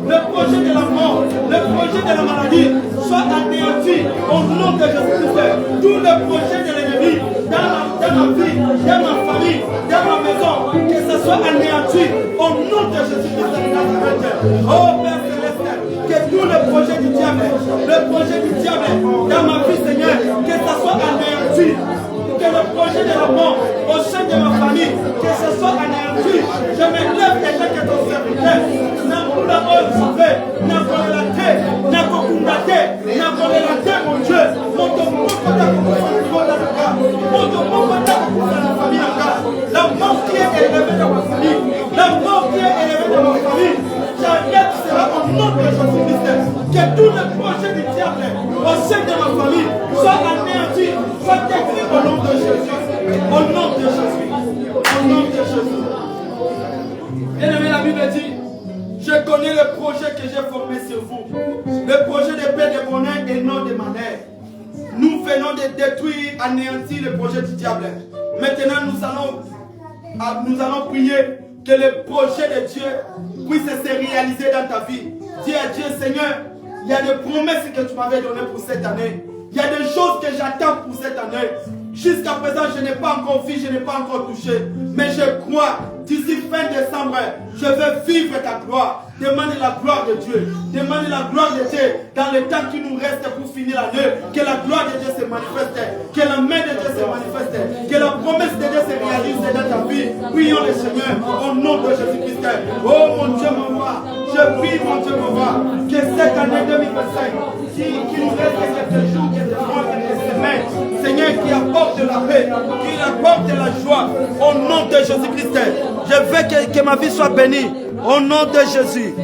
Le projet de la mort, le projet de la maladie soit anéanti au nom de Jésus-Christ. Tous les projets de l'ennemi dans ma vie, dans ma famille, dans ma maison, que ce soit anéanti au nom de Jésus-Christ. Oh Père Céleste, que tous les projets du diable, le projet du diable dans ma vie, Seigneur, que ce soit anéanti. Que le projet de la mort au sein de ma famille, que ce soit anéanti. Je me lève déjà que ton serviteur n'a pas la honte sauvée, n'a pas la tête, n'a pas condamné, n'a pas la tête, mon Dieu. Mon Dieu, mon famille. La mort qui est élevée dans ma famille, la mort qui est élevée dans ma famille, j'arrête cela au nom de Jésus-Christ. Que tous les projets du diable au sein de ma famille soient anéantis, soient détruits au nom de Jésus. Au nom de Jésus. Au nom de Jésus. Bien-aimé, la Bible dit, je connais le projet que j'ai formé sur vous. Le projet de paix, de bonheur et non de malheur. Nous venons de détruire, anéantir le projet du diable. Maintenant, nous allons prier que le projet de Dieu puisse se réaliser dans ta vie. Dis à Dieu, Seigneur, il y a des promesses que tu m'avais données pour cette année. Il y a des choses que j'attends pour cette année. Jusqu'à présent, je n'ai pas encore vu, je n'ai pas encore touché. Mais je crois, d'ici fin décembre, je vais vivre ta gloire. Demande la gloire de Dieu. Demande la gloire de Dieu dans le temps qui nous reste pour finir l'année. Que la gloire de Dieu se manifeste. Que la main de Dieu se manifeste. Que la promesse de Dieu se réalise dans ta vie. Prions le Seigneur au nom de Jésus-Christ. Oh mon Dieu, mon roi. Je prie, mon Dieu, mon roi. Que cette année 2025, qui nous reste quelques jours, quelques mois, quelques semaines, Seigneur, qui apporte la paix, qui apporte la joie, au nom de Jésus-Christ. Je veux que ma vie soit bénie, au nom de Jésus.